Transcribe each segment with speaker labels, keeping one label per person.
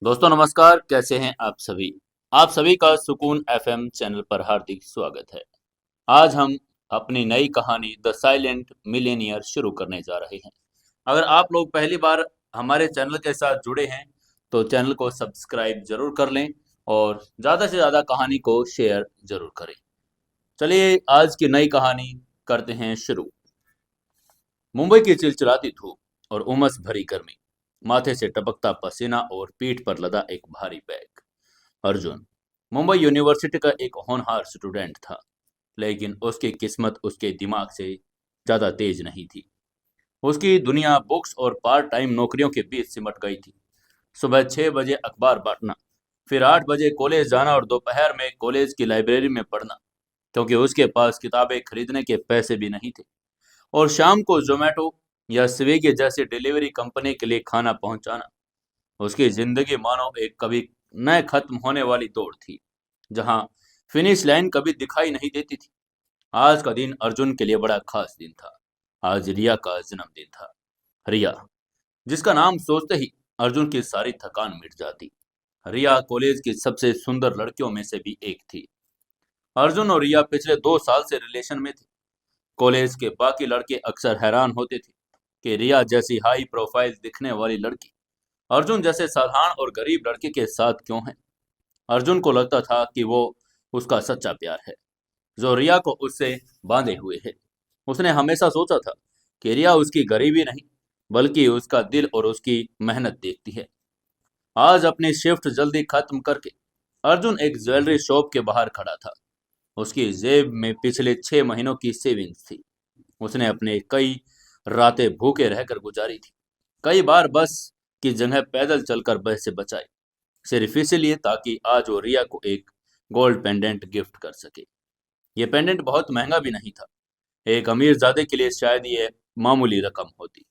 Speaker 1: दोस्तों नमस्कार, कैसे हैं आप सभी का सुकून एफएम चैनल पर हार्दिक स्वागत है। आज हम अपनी नई कहानी द साइलेंट मिलेनियर शुरू करने जा रहे हैं। अगर आप लोग पहली बार हमारे चैनल के साथ जुड़े हैं तो चैनल को सब्सक्राइब जरूर कर लें और ज़्यादा से ज़्यादा कहानी को शेयर जरूर करें। चलिए आज की नई कहानी करते हैं शुरू। मुंबई की चिलचिलाती धूप और उमस भरी गर्मी, माथे से टपकता पसीना और पीठ पर लदा एक भारी बैग। अर्जुन मुंबई यूनिवर्सिटी का एक होनहार स्टूडेंट था, लेकिन उसकी किस्मत उसके दिमाग से ज्यादा तेज नहीं थी। उसकी दुनिया बुक्स और पार्ट टाइम नौकरियों के बीच सिमट गई थी। सुबह 6 बजे अखबार बांटना, फिर 8 बजे कॉलेज जाना और दोपहर में कॉलेज की लाइब्रेरी में पढ़ना, क्योंकि उसके पास किताबें खरीदने के पैसे भी नहीं थे। और शाम को जोमेटो या स्विगी जैसी डिलीवरी कंपनी के लिए खाना पहुंचाना। उसकी जिंदगी मानो एक कभी न खत्म होने वाली दौड़ थी, जहां फिनिश लाइन कभी दिखाई नहीं देती थी। आज का दिन अर्जुन के लिए बड़ा खास दिन था। आज रिया का जन्मदिन था। रिया, जिसका नाम सोचते ही अर्जुन की सारी थकान मिट जाती। रिया कॉलेज की सबसे सुंदर लड़कियों में से भी एक थी। अर्जुन और रिया पिछले 2 साल से रिलेशन में थे। कॉलेज के बाकी लड़के अक्सर हैरान होते थे कि रिया जैसी हाई प्रोफाइल दिखने वाली लड़की अर्जुन जैसे साधारण और गरीब लड़के के साथ क्यों है। अर्जुन को लगता था कि वो उसका सच्चा प्यार है, जो रिया को उससे बांधे हुए है। उसने हमेशा सोचा था कि रिया उसकी गरीबी नहीं, बल्कि उसका दिल और उसकी मेहनत देखती है। आज अपनी शिफ्ट जल्दी खत्म करके अर्जुन एक ज्वेलरी शॉप के बाहर खड़ा था। उसकी जेब में पिछले 6 महीनों की सेविंग्स थी। उसने अपने कई रातें भूखे रहकर गुजारी थी, कई बार बस की जगह पैदल चलकर पैसे बचाए, सिर्फ इसलिए ताकि आज वो रिया को एक गोल्ड पेंडेंट गिफ्ट कर सके। ये पेंडेंट बहुत महंगा भी नहीं था। एक अमीर जादे के लिए शायद ये मामूली रकम होती,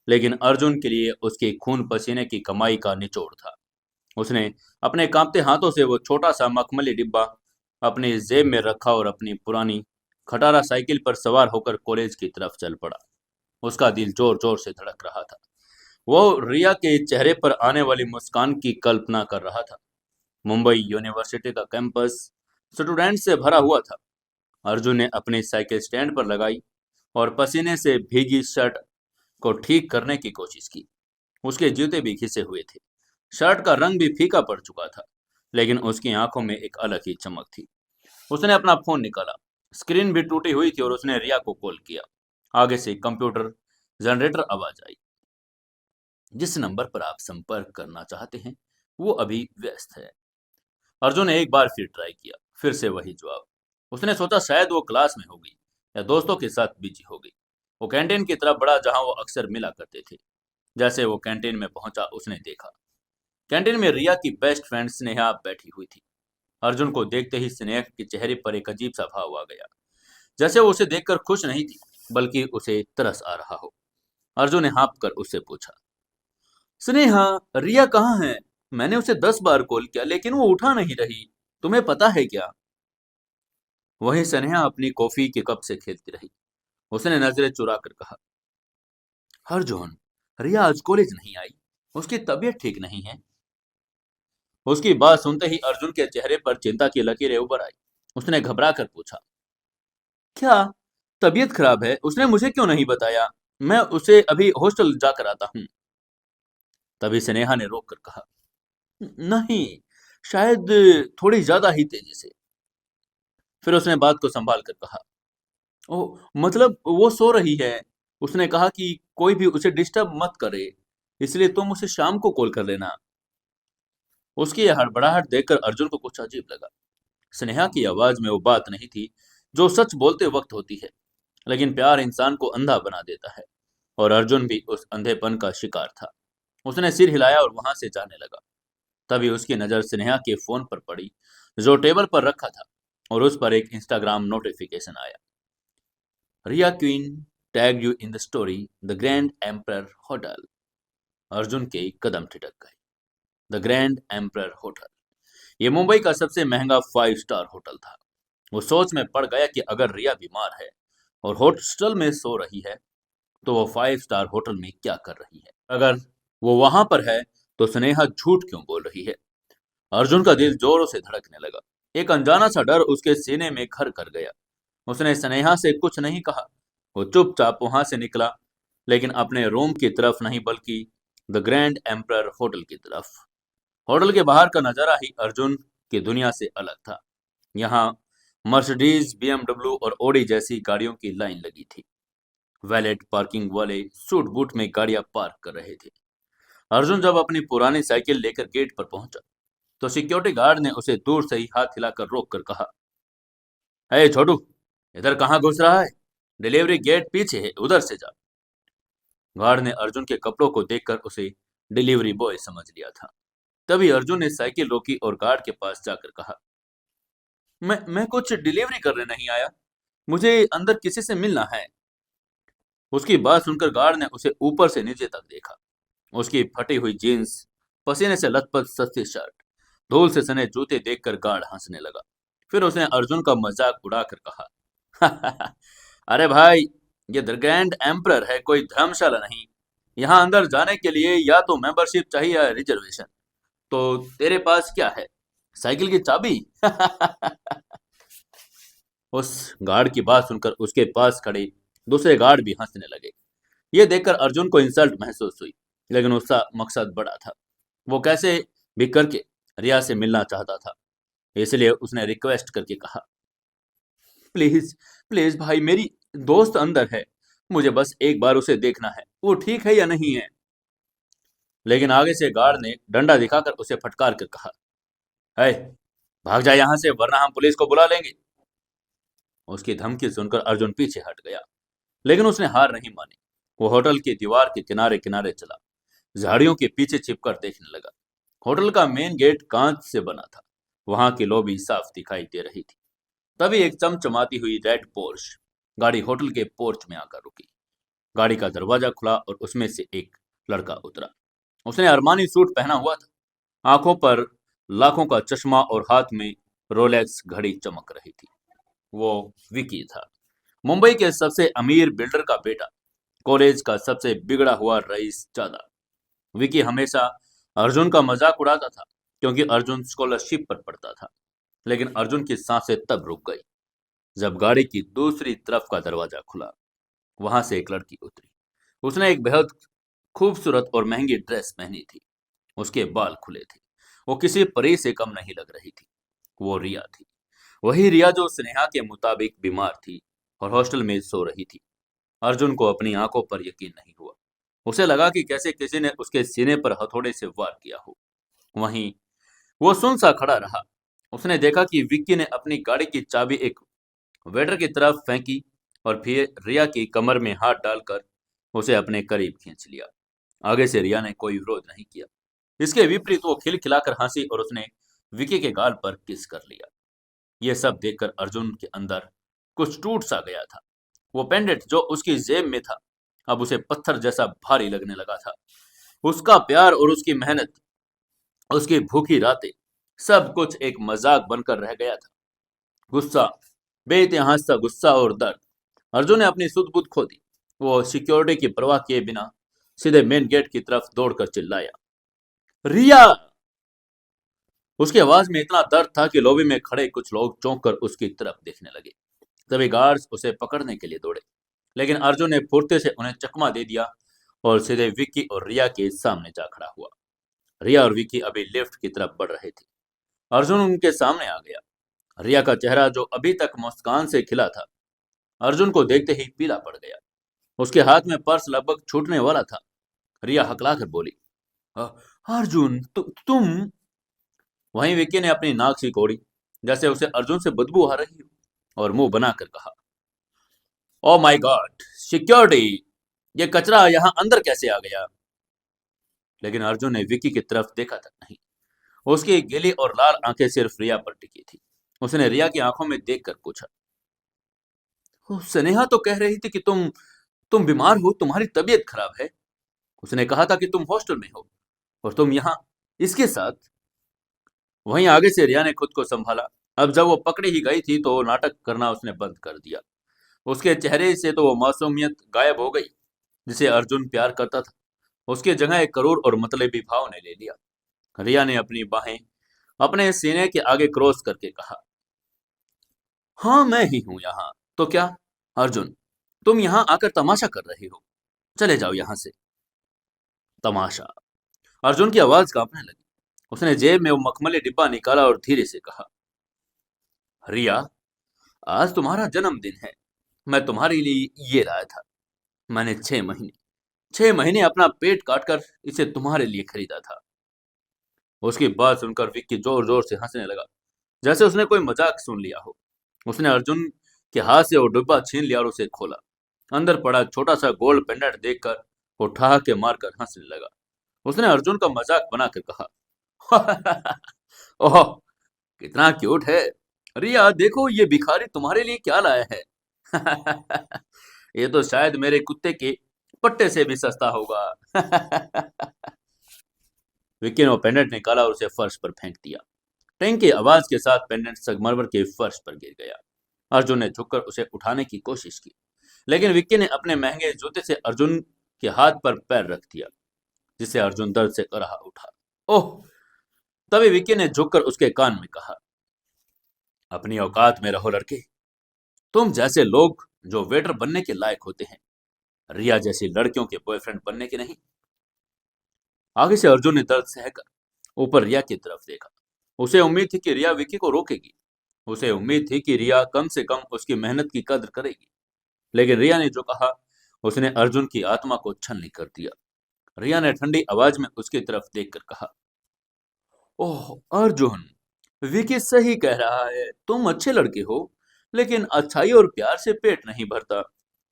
Speaker 1: लेकिन अर्जुन के लिए उसके खून पसीने की कमाई का निचोड़ था। उसने अपने कांपते हाथों से वो छोटा सा मखमली डिब्बा अपनी जेब में रखा और अपनी पुरानी खटारा साइकिल पर सवार होकर कॉलेज की तरफ चल पड़ा। उसका दिल जोर जोर से धड़क रहा था। वो रिया के चेहरे पर आने वाली मुस्कान की कल्पना कर रहा था। मुंबई यूनिवर्सिटी का कैंपस स्टूडेंट से भरा हुआ था। अर्जुन ने अपनी साइकिल स्टैंड पर लगाई और पसीने से भीगी शर्ट को ठीक करने की कोशिश की। उसके जूते भी घिसे हुए थे। शर्ट का रंग भी फीका पड़ चुका था, लेकिन उसकी आंखों में एक अलग ही चमक थी। उसने अपना फोन निकाला। स्क्रीन भी टूटी हुई थी और उसने रिया को कॉल किया। आगे से कंप्यूटर जनरेटर आवाज आई। जिस नंबर पर आप संपर्क करना चाहते हैं वो अभी व्यस्त है। अर्जुन ने एक बार फिर ट्राई किया, फिर से वही जवाब। उसने सोचा शायद वो क्लास में होगी या दोस्तों के साथ बिजी होगी। वो कैंटीन की तरफ बढ़ा जहां वो अक्सर मिला करते थे। जैसे वो कैंटीन में पहुंचा उसने देखा, कैंटीन में रिया की बेस्ट फ्रेंड स्नेहा बैठी हुई थी। अर्जुन को देखते ही स्नेहा के चेहरे पर एक अजीब सा भाव आ गया, जैसे वो उसे देखकर खुश नहीं थी, बल्कि उसे तरस आ रहा हो। अर्जुन ने हाँफ कर उससे पूछा, स्नेहा, रिया कहाँ है? मैंने उसे 10 बार कॉल किया लेकिन वो उठा नहीं रही। तुम्हें पता है क्या? वही स्नेहा अपनी कॉफी के कप से खेलती रही। उसने नजरें चुरा कर कहा, अर्जुन, रिया आज कॉलेज नहीं आई। उसकी तबीयत ठीक नहीं है। उसकी बात सुनते ही अर्जुन के चेहरे पर चिंता की लकीरें उभर आई। उसने घबरा कर पूछा, क्या तबीयत खराब है? उसने मुझे क्यों नहीं बताया? मैं उसे अभी हॉस्टल जाकर आता हूँ। तभी स्नेहा ने रोक कर कहा, नहीं, शायद थोड़ी ज्यादा ही तेजी से। फिर उसने बात को संभाल कर कहा, ओ, मतलब वो सो रही है। उसने कहा कि कोई भी उसे डिस्टर्ब मत करे, इसलिए तुम उसे शाम को कॉल कर लेना। उसकी यह हड़बड़ाहट देखकर अर्जुन को कुछ अजीब लगा। स्नेहा की आवाज में वो बात नहीं थी जो सच बोलते वक्त होती है, लेकिन प्यार इंसान को अंधा बना देता है। और अर्जुन भी उस अंधेपन का शिकार था। उसने सिर हिलाया और वहां से जाने लगा। तभी उसकी नजर स्नेहा के फोन पर पड़ी, जो टेबल पर रखा था, और उस पर एक इंस्टाग्राम नोटिफिकेशन आया। Riya queen tag you in the story the grand empire hotel. Arjun के कदम ठिठक गए। द ग्रैंड एम्पर होटल, ये मुंबई का सबसे महंगा 5 स्टार होटल था। वो सोच में पड़ गया कि अगर रिया बीमार है और हॉस्टल में सो रही है, तो वो 5 स्टार होटल में क्या कर रही है? अगर वो वहां पर है तो स्नेहा झूठ क्यों बोल रही है? अर्जुन का दिल जोरों से धड़कने लगा। एक अनजाना सा डर उसके सीने में घर कर गया। उसने स्नेहा से कुछ नहीं कहा। वो चुपचाप वहां से निकला, लेकिन अपने रूम की तरफ नहीं, बल्कि द ग्रैंड एम्परर होटल की तरफ। होटल के बाहर का नजारा ही अर्जुन की दुनिया से अलग था। यहाँ मर्सिडीज, बीएमडब्ल्यू और ओडी जैसी गाड़ियों की लाइन लगी थी। वैलेट पार्किंग वाले सूट बूट में गाड़ियां पार्क कर रहे थे। अर्जुन जब अपनी पुरानी साइकिल लेकर गेट पर पहुंचा, तो सिक्योरिटी गार्ड ने उसे दूर से ही हाथ हिलाकर रोक कर कहा, हे छोटू, इधर कहाँ घुस रहा है? डिलीवरी गेट पीछे है, उधर से जा। गार्ड ने अर्जुन के कपड़ों को देखकर उसे डिलीवरी बॉय समझ लिया था। तभी अर्जुन ने साइकिल रोकी और गार्ड के पास जाकर कहा, मैं कुछ डिलीवरी करने नहीं आया, मुझे अंदर किसी से मिलना है। उसकी बात सुनकर गार्ड ने उसे ऊपर से नीचे तक देखा। उसकी फटी हुई जीन्स, पसीने से लथपथ सस्ती शर्ट, धूल से सने जूते देखकर गार्ड हंसने लगा। फिर उसने अर्जुन का मजाक उड़ाकर कहा, अरे भाई, ये द ग्रैंड एम्परर है, कोई धर्मशाला नहीं। यहाँ अंदर जाने के लिए या तो मेंबरशिप चाहिए या रिजर्वेशन। तो तेरे पास क्या है, साइकिल की चाबी? उस गार्ड की बात सुनकर उसके पास खड़े दूसरे गार्ड भी हंसने लगे। ये देखकर अर्जुन को इंसल्ट महसूस हुई, लेकिन उसका मकसद बड़ा था। वो कैसे भी करके रिया से मिलना चाहता था, इसलिए उसने रिक्वेस्ट करके कहा, प्लीज प्लीज भाई, मेरी दोस्त अंदर है, मुझे बस एक बार उसे देखना है, वो ठीक है या नहीं है। लेकिन आगे से गार्ड ने डंडा दिखाकर उसे फटकार कर कहा, है, भाग जा यहाँ से, वरना हम पुलिस को बुला लेंगे। उसकी धमकी सुनकर अर्जुन पीछे हट गया, लेकिन उसने हार नहीं मानी। वो होटल की दीवार के किनारे किनारे चला, झाड़ियों के पीछे छिपकर देखने लगा। होटल का मेन गेट कांच से बना था। वहां की लॉबी साफ दिखाई दे रही थी। तभी एक चमचमाती हुई रेड पोर्श गाड़ी होटल के पोर्च में आकर रुकी। गाड़ी का दरवाजा खुला और उसमें से एक लड़का उतरा। उसने अरमानी सूट पहना हुआ था, आंखों पर लाखों का चश्मा और हाथ में रोलेक्स घड़ी चमक रही थी। वो विकी था, मुंबई के सबसे अमीर बिल्डर का बेटा, कॉलेज का सबसे बिगड़ा हुआ रईस जादा। विकी हमेशा अर्जुन का मजाक उड़ाता था, क्योंकि अर्जुन स्कॉलरशिप पर पढ़ता था। लेकिन अर्जुन की सांसें तब रुक गई जब गाड़ी की दूसरी तरफ का दरवाजा खुला। वहां से एक लड़की उतरी। उसने एक बेहद खूबसूरत और महंगी ड्रेस पहनी थी। उसके बाल खुले थे। वो किसी परी से कम नहीं लग रही थी। वो रिया थी, वही रिया जो स्नेहा के मुताबिक बीमार थी और हॉस्टल में सो रही थी। अर्जुन को अपनी आंखों पर यकीन नहीं हुआ। उसे लगा कि कैसे किसी ने उसके सीने पर हथौड़े से वार किया हो। वहीं वो सुन सा खड़ा रहा। उसने देखा कि विक्की ने अपनी गाड़ी की चाबी एक वेटर की तरफ फेंकी और फिर रिया की कमर में हाथ डालकर उसे अपने करीब खींच लिया। आगे से रिया ने कोई विरोध नहीं किया। इसके विपरीत वो खिलखिलाकर हंसी और उसने विकी के गाल पर किस कर लिया। यह सब देखकर अर्जुन के अंदर कुछ टूट सा गया था। वो पेंडेंट जो उसकी जेब में था, अब उसे पत्थर जैसा भारी लगने लगा था। उसका प्यार और उसकी मेहनत, उसकी भूखी रातें, सब कुछ एक मजाक बनकर रह गया था। गुस्सा, बेइतिहास सा गुस्सा और दर्द। अर्जुन ने अपनी सुध बुध खो दी। वो सिक्योरिटी की परवाह किए बिना सीधे मेन गेट की तरफ दौड़कर चिल्लाया, रिया! उसकी आवाज में इतना दर्द था कि लॉबी में खड़े कुछ लोग चौंक कर उसकी तरफ देखने लगे। तभी गार्ड्स उसे पकड़ने के लिए दौड़े, लेकिन अर्जुन ने फुर्ते से उन्हें चकमा दे दिया और सीधे विक्की और रिया के सामने जा खड़ा हुआ। रिया और विक्की अभी लिफ्ट की तरफ बढ़ रहे थे। अर्जुन उनके सामने आ गया। रिया का चेहरा, जो अभी तक मुस्कान से खिला था, अर्जुन को देखते ही पीला पड़ गया। उसके हाथ में पर्स लगभग छूटने वाला था। रिया हकलाकर बोली, "अ, अर्जुन, तुम?" वहीं विक्की ने अपनी नाक सिकोड़ी, जैसे उसे अर्जुन से बदबू आ रही हो, और मुंह बनाकर कहा, ओ माय गॉड, सिक्योरिटी, ये कचरा यहाँ अंदर कैसे आ गया? लेकिन अर्जुन ने विक्की की तरफ देखा तक नहीं। उसकी गीली और लाल आंखें सिर्फ रिया पर टिकी थी। उसने रिया की आंखों में देखकर पूछा, स्नेहा तो कह रही थी कि तुम बीमार हो, तुम्हारी तबीयत खराब है। उसने कहा था कि तुम हॉस्टल में हो और तुम यहाँ इसके साथ। वहीं आगे से रिया ने खुद को संभाला। अब जब वो पकड़ी ही गई थी तो नाटक करना उसने बंद कर दिया। उसके चेहरे से तो वो मासूमियत गायब हो गई जिसे अर्जुन प्यार करता था। उसकी जगह एक क्रूर और मतलबी भाव ने ले लिया। रिया ने अपनी बाहें अपने सीने के आगे क्रॉस करके कहा, हाँ मैं ही हूं यहाँ। तो क्या अर्जुन, तुम यहाँ आकर तमाशा कर रहे हो? चले जाओ यहाँ से। तमाशा? अर्जुन की आवाज कांपने लगी। उसने जेब में वो मखमली डिब्बा निकाला और धीरे से कहा, रिया, आज तुम्हारा जन्मदिन है। मैं तुम्हारे लिए ये लाया था। मैंने 6 महीने अपना पेट काटकर इसे तुम्हारे लिए खरीदा था। उसकी बात सुनकर विक्की जोर जोर से हंसने लगा, जैसे उसने कोई मजाक सुन लिया हो। उसने अर्जुन के हाथ से वो डिब्बा छीन लिया और उसे खोला। अंदर पड़ा छोटा सा गोल्ड पेंडेंट देखकर वो ठहाके मारकर हंसने लगा। उसने अर्जुन का मजाक बनाकर कहा, ओह कितना क्यूट है। रिया देखो, ये भिखारी तुम्हारे लिए क्या लाया है। ये तो शायद मेरे कुत्ते के पट्टे से भी सस्ता होगा। विक्की ने वो पेंडेंट निकाला और उसे फर्श पर फेंक दिया। टेंग की आवाज के साथ पेंडेंट संगमरमर के फर्श पर गिर गया। अर्जुन ने झुककर उसे उठाने की कोशिश की, लेकिन विक्की ने अपने महंगे जूते से अर्जुन के हाथ पर पैर रख दिया, जिसे अर्जुन दर्द से कराह उठा। ओह! तभी विक्की ने झुककर उसके कान में कहा, अपनी औकात में रहो लड़के। तुम जैसे लोग जो वेटर बनने के लायक होते हैं, रिया जैसी लड़कियों के बॉयफ्रेंड बनने के नहीं। आगे से अर्जुन ने दर्द सहकर ऊपर रिया की तरफ देखा। उसे उम्मीद थी कि रिया विक्की को रोकेगी। उसे उम्मीद थी कि रिया कम से कम उसकी मेहनत की कद्र करेगी। लेकिन रिया ने जो कहा, उसने अर्जुन की आत्मा को छलनी कर दिया। रिया ने ठंडी आवाज में उसकी तरफ देखकर कहा, ओह अर्जुन, विकी सही कह रहा है। तुम अच्छे लड़के हो, लेकिन अच्छाई और प्यार से पेट नहीं भरता।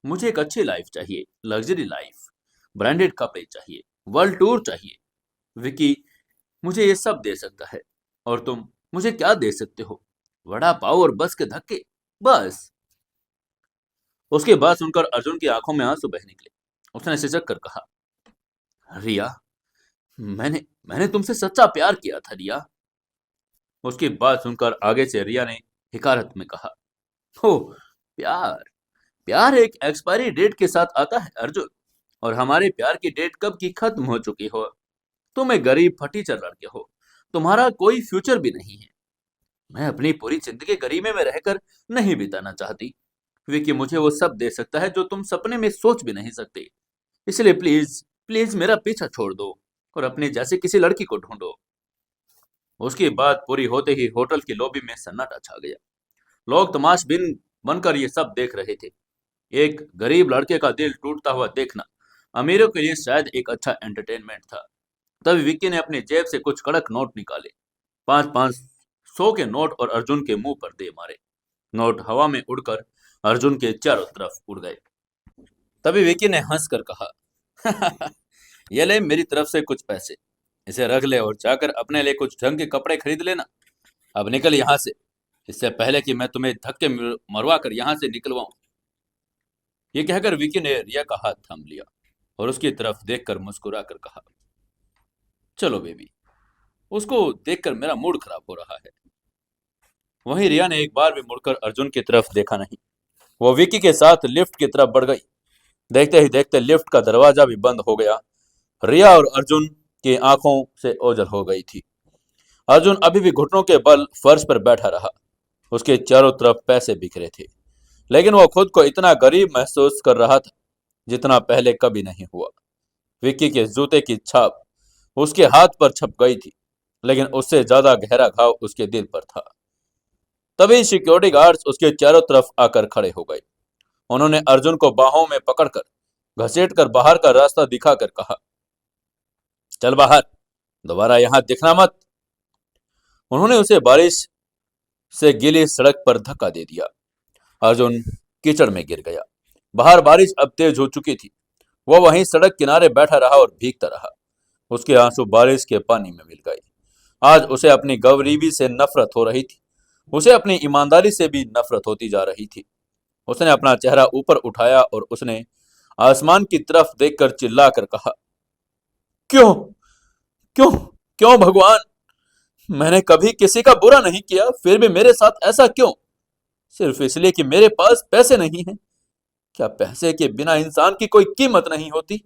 Speaker 1: मुझे एक अच्छी लाइफ चाहिए, लग्जरी लाइफ, ब्रांडेड कपड़े चाहिए, वर्ल्ड टूर चाहिए। विकी मुझे ये सब दे सकता है, और तुम मुझे क्या दे सकते हो? वड़ा पाव और बस के धक्के, बस। उसकी बात सुनकर अर्जुन की आंखों में आंसू बह निकले। उसने सिसक कर कहा, रिया, मैंने मैंने तुमसे सच्चा प्यार किया था रिया। उसकी बात सुनकर आगे से रिया ने हिकारत में कहा, हो प्यार? प्यार एक एक्सपायरी डेट के साथ आता है अर्जुन, और हमारे प्यार की डेट कब की खत्म हो चुकी हो। तुम एक गरीब फटीचर लड़के हो, तुम्हारा कोई फ्यूचर भी नहीं है। मैं अपनी पूरी जिंदगी गरीबी में रहकर नहीं बिताना चाहती। विकी मुझे वो सब दे सकता है जो तुम सपने में सोच भी नहीं सकते। इसलिए प्लीज प्लीज मेरा पीछा छोड़ दो और अपने जैसे किसी लड़की को ढूंढो। उसकी बात पूरी होते ही होटल की लॉबी में सन्नाटा छा गया। लोग तमाशबीन बनकर ये सब देख रहे थे। एक गरीब लड़के का दिल टूटता हुआ देखना अमीरों के लिए शायद एक अच्छा एंटरटेनमेंट था। तभी विक्की ने अपनी जेब से कुछ कड़क नोट निकाले, 5-5 100 के नोट, और अर्जुन के मुंह पर दे मारे। नोट हवा में उड़कर अर्जुन के चारों तरफ उड़ गए। तभी विक्की ने हंसकर कहा, ये ले मेरी तरफ से कुछ पैसे, इसे रख ले और जाकर अपने लिए कुछ ढंग के कपड़े खरीद लेना। अब निकल यहाँ से, इससे पहले कि मैं तुम्हें धक्के मरवा कर यहाँ से निकलवाऊं। ये कहकर विकी ने रिया का हाथ थाम लिया और उसकी तरफ देखकर मुस्कुरा कर कहा, चलो बेबी। उसको देखकर मेरा मूड खराब हो रहा है। वहीं रिया ने एक बार भी मुड़कर अर्जुन की तरफ देखा नहीं। वो विकी के साथ लिफ्ट की तरफ बढ़ गई। देखते ही देखते लिफ्ट का दरवाजा भी बंद हो गया। रिया और अर्जुन की आंखों से ओझल हो गई थी। अर्जुन अभी भी घुटनों के बल फर्श पर बैठा रहा। उसके चारों तरफ पैसे बिखरे थे, लेकिन वो खुद को इतना गरीब महसूस कर रहा था जितना पहले कभी नहीं हुआ। विक्की के जूते की छाप उसके हाथ पर छप गई थी, लेकिन उससे ज्यादा गहरा घाव उसके दिल पर था। तभी सिक्योरिटी गार्ड्स उसके चारों तरफ आकर खड़े हो गए। उन्होंने अर्जुन को बाहों में पकड़कर घसीटकर बाहर का रास्ता दिखाकर कहा, चल बाहर, दोबारा यहां दिखना मत। उन्होंने उसे बारिश से गीली सड़क पर धक्का दे दिया। अर्जुन कीचड़ में गिर गया। बाहर बारिश अब तेज हो चुकी थी। वह वहीं सड़क किनारे बैठा रहा और भीगता रहा। उसके आंसू बारिश के पानी में मिल गए। आज उसे अपनी गरीबी से नफरत हो रही थी। उसे अपनी ईमानदारी से भी नफरत होती जा रही थी। उसने अपना चेहरा ऊपर उठाया और उसने आसमान की तरफ देखकर चिल्लाकर कहा, क्यों क्यों क्यों भगवान? मैंने कभी किसी का बुरा नहीं किया, फिर भी मेरे साथ ऐसा क्यों? सिर्फ इसलिए कि मेरे पास पैसे नहीं हैं। क्या पैसे के बिना इंसान की कोई कीमत नहीं होती?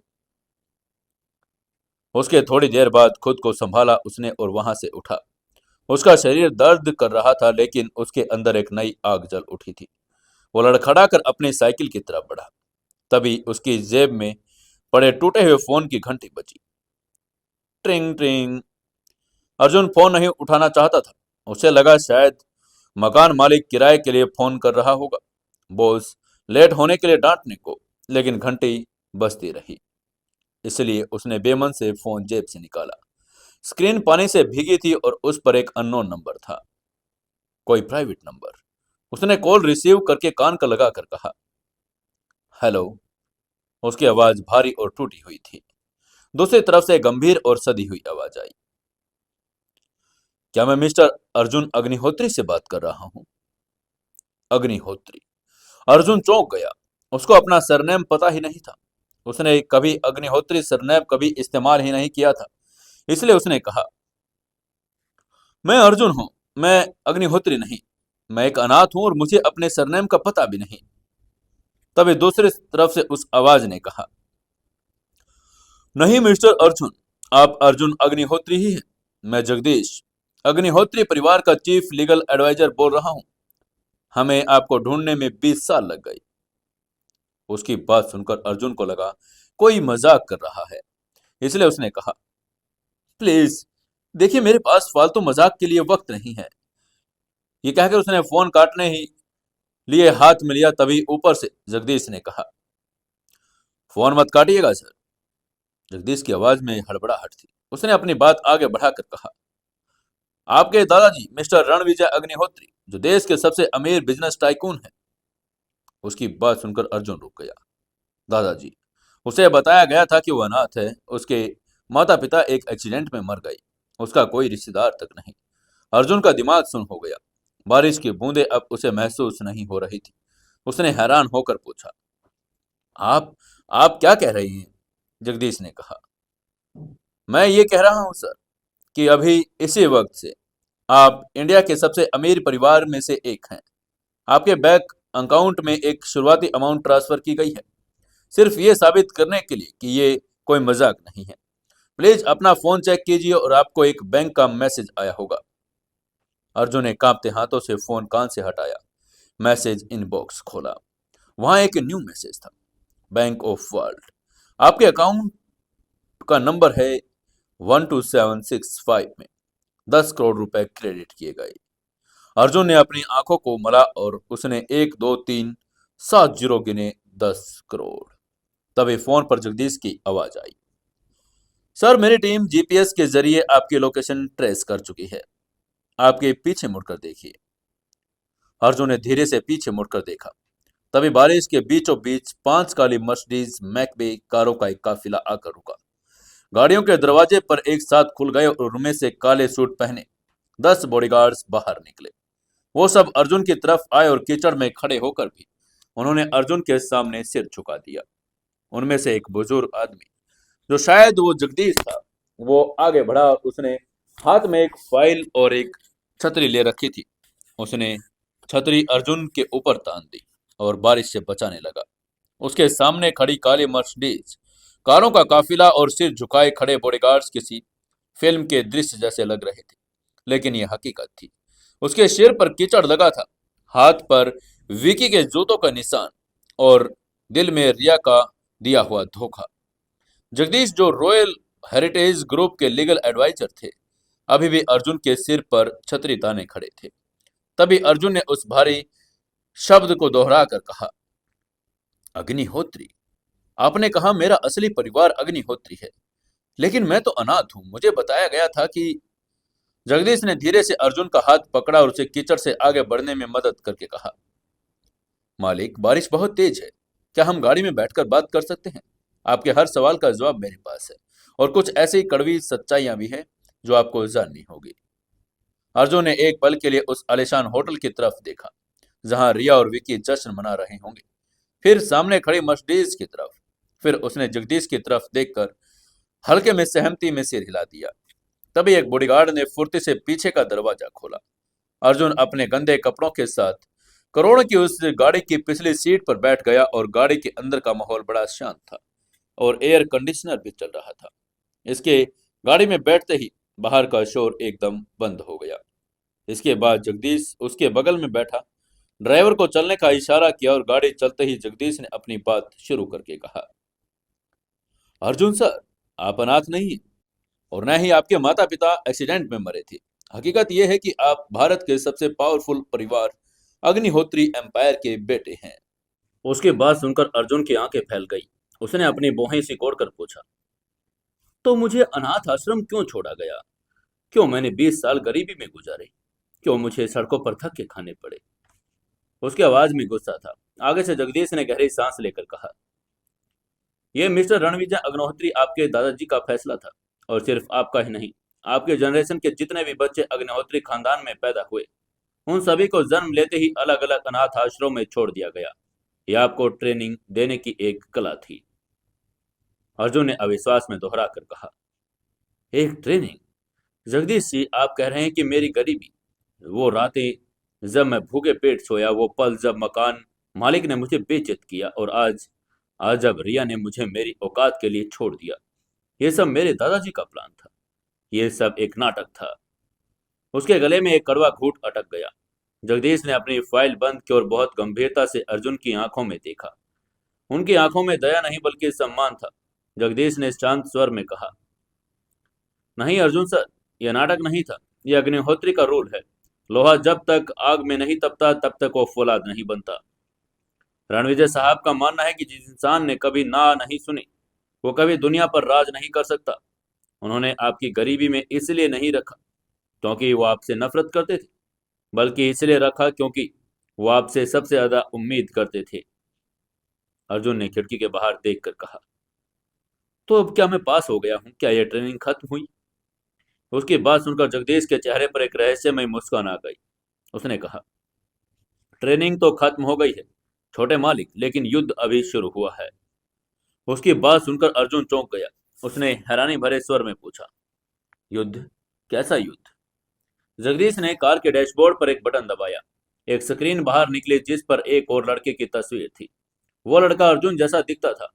Speaker 1: उसके थोड़ी देर बाद खुद को संभाला उसने और वहां से उठा। उसका शरीर दर्द कर रहा था, लेकिन उसके अंदर एक नई आग जल उठी थी। वो लड़खड़ाकर अपनी साइकिल की तरफ बढ़ा। तभी उसकी जेब में पड़े टूटे हुए फोन की घंटी बजी। ट्रिंग ट्रिंग। अर्जुन फोन नहीं उठाना चाहता था। उसे लगा शायद मकान मालिक किराए के लिए फोन कर रहा होगा, बॉस लेट होने के लिए डांटने को। लेकिन घंटी बजती रही, इसलिए उसने बेमन से फोन जेब से निकाला। स्क्रीन पानी से भीगी थी और उस पर एक अननोन नंबर था, कोई प्राइवेट नंबर। उसने कॉल रिसीव करके कान का लगा कर कहा, हेलो। उसकी आवाज भारी और टूटी हुई थी। दूसरी तरफ से गंभीर और सदी हुई आवाज आई, क्या मैं मिस्टर अर्जुन अग्निहोत्री से बात कर रहा हूं? अग्निहोत्री। अर्जुन चौंक गया। उसको अपना सरनेम पता ही नहीं था। उसने कभी अग्निहोत्री सरनेम कभी इस्तेमाल ही नहीं किया था। इसलिए उसने कहा, मैं अर्जुन हूं, मैं अग्निहोत्री नहीं। मैं एक अनाथ हूं और मुझे अपने सरनेम का पता भी नहीं। तभी दूसरी तरफ से उस आवाज ने कहा, नहीं मिस्टर अर्जुन, आप अर्जुन अग्निहोत्री ही हैं। मैं जगदीश अग्निहोत्री परिवार का चीफ लीगल एडवाइजर बोल रहा हूं। हमें आपको ढूंढने में 20 साल लग गए। उसकी बात सुनकर अर्जुन को लगा कोई मजाक कर रहा है, इसलिए उसने कहा, प्लीज देखिए, मेरे पास फालतू मजाक के लिए वक्त नहीं है। ये कहकर उसने फोन काटने ही लिए हाथ में लिया। तभी ऊपर से जगदीश ने कहा, फोन मत काटिएगा सर। जगदीश की आवाज में हड़बड़ाहट थी। उसने अपनी बात आगे बढ़ाकर कहा, आपके दादाजी मिस्टर रणविजय अग्निहोत्री, जो देश के सबसे अमीर बिजनेस टाइकून हैं। उसकी बात सुनकर अर्जुन रुक गया। दादाजी? उसे बताया गया था कि वो अनाथ है। उसके माता पिता एक एक्सीडेंट में मर गए। उसका कोई रिश्तेदार तक नहीं। अर्जुन का दिमाग सुन्न हो गया। बारिश की बूंदें अब उसे महसूस नहीं हो रही थी। उसने हैरान होकर पूछा, आप आप क्या कह रही हैं? जगदीश ने कहा, मैं ये कह रहा हूं सर कि अभी इसी वक्त से आप इंडिया के सबसे अमीर परिवार में से एक हैं। आपके बैंक अकाउंट में एक शुरुआती अमाउंट ट्रांसफर की गई है, सिर्फ ये साबित करने के लिए कि ये कोई मजाक नहीं है। प्लीज अपना फोन चेक कीजिए और आपको एक बैंक का मैसेज आया होगा। अर्जुन ने कांपते हाथों से फोन कान से हटाया। मैसेज इनबॉक्स खोला। वहां एक न्यू मैसेज था, बैंक ऑफ वर्ल्ड। आपके अकाउंट का नंबर है 12765 में 10 करोड़ रुपए क्रेडिट किए गए। अर्जुन ने अपनी आंखों को मला और उसने 1 2 3 7 जीरो गिने। 10 करोड़। तभी फोन पर जगदीश की आवाज आई, सर मेरी टीम जीपीएस के जरिए आपकी लोकेशन ट्रेस कर चुकी है। आपके पीछे मुड़कर देखिए। अर्जुन ने धीरे से पीछे मुड़कर देखा। तभी बारिश के बीचों बीच 5 काली मर्सिडीज मैकबे कारों का एक काफिला आकर रुका। गाड़ियों के दरवाजे पर एक साथ खुल गए और उनमें से काले सूट पहने 10 बॉडीगार्ड्स बाहर निकले। वो सब अर्जुन की तरफ आए और कीचड़ में खड़े होकर भी उन्होंने अर्जुन के सामने सिर झुका दिया। उनमें से एक बुजुर्ग आदमी, जो शायद वो जगदीश था, वो आगे बढ़ा और उसने हाथ में एक फाइल और एक छतरी ले रखी थी। उसने छतरी अर्जुन के ऊपर तान दी और बारिश से बचाने लगा। उसके सामने खड़ी काली मर्सिडीज कारों का काफिला और सिर झुकाए खड़े बॉडीगार्ड्स किसी फिल्म के दृश्य जैसे लग रहे थे, लेकिन यह हकीकत थी। उसके सिर पर कीचड़ लगा था, हाथ पर विकी के जूतों का निशान और दिल में रिया का दिया हुआ धोखा। जगदीश, जो रॉयल हेरिटेज ग्रुप के लीगल एडवाइजर थे, अभी भी अर्जुन के सिर पर छतरी ताने खड़े थे। तभी अर्जुन ने उस भारी शब्द को दोहराकर कहा, अग्निहोत्री। आपने कहा मेरा असली परिवार अग्निहोत्री है, लेकिन मैं तो अनाथ हूं। मुझे बताया गया था कि जगदीश ने धीरे से अर्जुन का हाथ पकड़ा और उसे कीचड़ से आगे बढ़ने में मदद करके कहा, मालिक बारिश बहुत तेज है, क्या हम गाड़ी में बैठकर बात कर सकते हैं? आपके हर सवाल का जवाब मेरे पास है और कुछ ऐसी कड़वी सच्चाइयां भी हैं जो आपको जाननी होगी। अर्जुन ने एक पल के लिए उस आलिशान होटल की तरफ देखा जहां रिया और विकी जश्न मना रहे होंगे, फिर सामने खड़ी मर्सिडीज की तरफ, फिर उसने जगदीश की तरफ देखकर हल्के में सहमति में सिर हिला दिया। तभी एक बॉडीगार्ड ने फुर्ती से पीछे का दरवाजा खोला। अर्जुन अपने गंदे कपड़ों के साथ करोड़ की उस गाड़ी की पिछली सीट पर बैठ गया और गाड़ी के अंदर का माहौल बड़ा शांत था और एयर कंडीशनर भी चल रहा था। इसके गाड़ी में बैठते ही बाहर का शोर एकदम बंद हो गया। इसके बाद जगदीश उसके बगल में बैठा ड्राइवर को चलने का इशारा किया और गाड़ी चलते ही जगदीश ने अपनी बात शुरू करके कहा, अर्जुन सर, आप अनाथ नहीं हैं और न ही आपके माता पिता एक्सीडेंट में मरे थे। हकीकत यह है कि आप भारत के सबसे पावरफुल परिवार अग्निहोत्री एम्पायर के बेटे हैं। उसकी बात सुनकर अर्जुन की आंखें फैल गई। उसने अपनी भौहें सिकोड़कर पूछा, तो मुझे अनाथ आश्रम क्यों छोड़ा गया? क्यों मैंने 20 साल गरीबी में गुजारे? क्यों मुझे सड़कों पर धक्के खाने पड़े? उसकी आवाज में गुस्सा था। आगे से जगदीश ने गहरी सांस लेकर कहा, यह मिस्टर रणविजय अग्निहोत्री आपके दादाजी का फैसला था, और सिर्फ आपका ही नहीं, आपके जनरेशन के जितने भी बच्चे अग्निहोत्री खानदान में पैदा हुए, उन सभी को जन्म लेते ही अलग अलग अनाथ आश्रमों में छोड़ दिया गया। यह आपको ट्रेनिंग देने की एक कला थी। अर्जुन ने अविश्वास में दोहरा कर कहा, एक ट्रेनिंग? जगदीश जी, आप कह रहे हैं कि मेरी गरीबी, वो रातें जब मैं भूखे पेट सोया, वो पल जब मकान मालिक ने मुझे बेइज्जत किया, और आज आज जब रिया ने मुझे मेरी औकात के लिए छोड़ दिया, ये सब मेरे दादाजी का प्लान था। ये सब एक नाटक था। उसके गले में एक कड़वा घूंट अटक गया। जगदीश ने अपनी फाइल बंद की और बहुत गंभीरता से अर्जुन की आंखों में देखा। उनकी आंखों में दया नहीं बल्कि सम्मान था। जगदीश ने शांत स्वर में कहा, नहीं अर्जुन सर, यह नाटक नहीं था। यह अग्निहोत्री का रूल है। लोहा जब तक आग में नहीं तपता तब तक वो फौलाद नहीं बनता। रणविजय साहब का मानना है कि जिस इंसान ने कभी ना नहीं सुनी, वो कभी दुनिया पर राज नहीं कर सकता। उन्होंने आपकी गरीबी में इसलिए नहीं रखा क्योंकि वो आपसे नफरत करते थे, बल्कि इसलिए रखा क्योंकि वो आपसे सबसे ज्यादा उम्मीद करते थे। अर्जुन ने खिड़की के बाहर देखकर कहा, तो अब क्या मैं पास हो गया हूं? क्या यह ट्रेनिंग खत्म हुई? उसकी बात सुनकर जगदीश के चेहरे पर एक रहस्यमय मुस्कान आ गई। उसने कहा, ट्रेनिंग तो खत्म हो गई है छोटे मालिक, लेकिन युद्ध अभी शुरू हुआ है। उसकी बात सुनकर अर्जुन चौंक गया। उसने हैरानी भरे स्वर में पूछा, युद्ध? कैसा युद्ध? जगदीश ने कार के डैशबोर्ड पर एक बटन दबाया। एक स्क्रीन बाहर निकली जिस पर एक और लड़के की तस्वीर थी। वो लड़का अर्जुन जैसा दिखता था,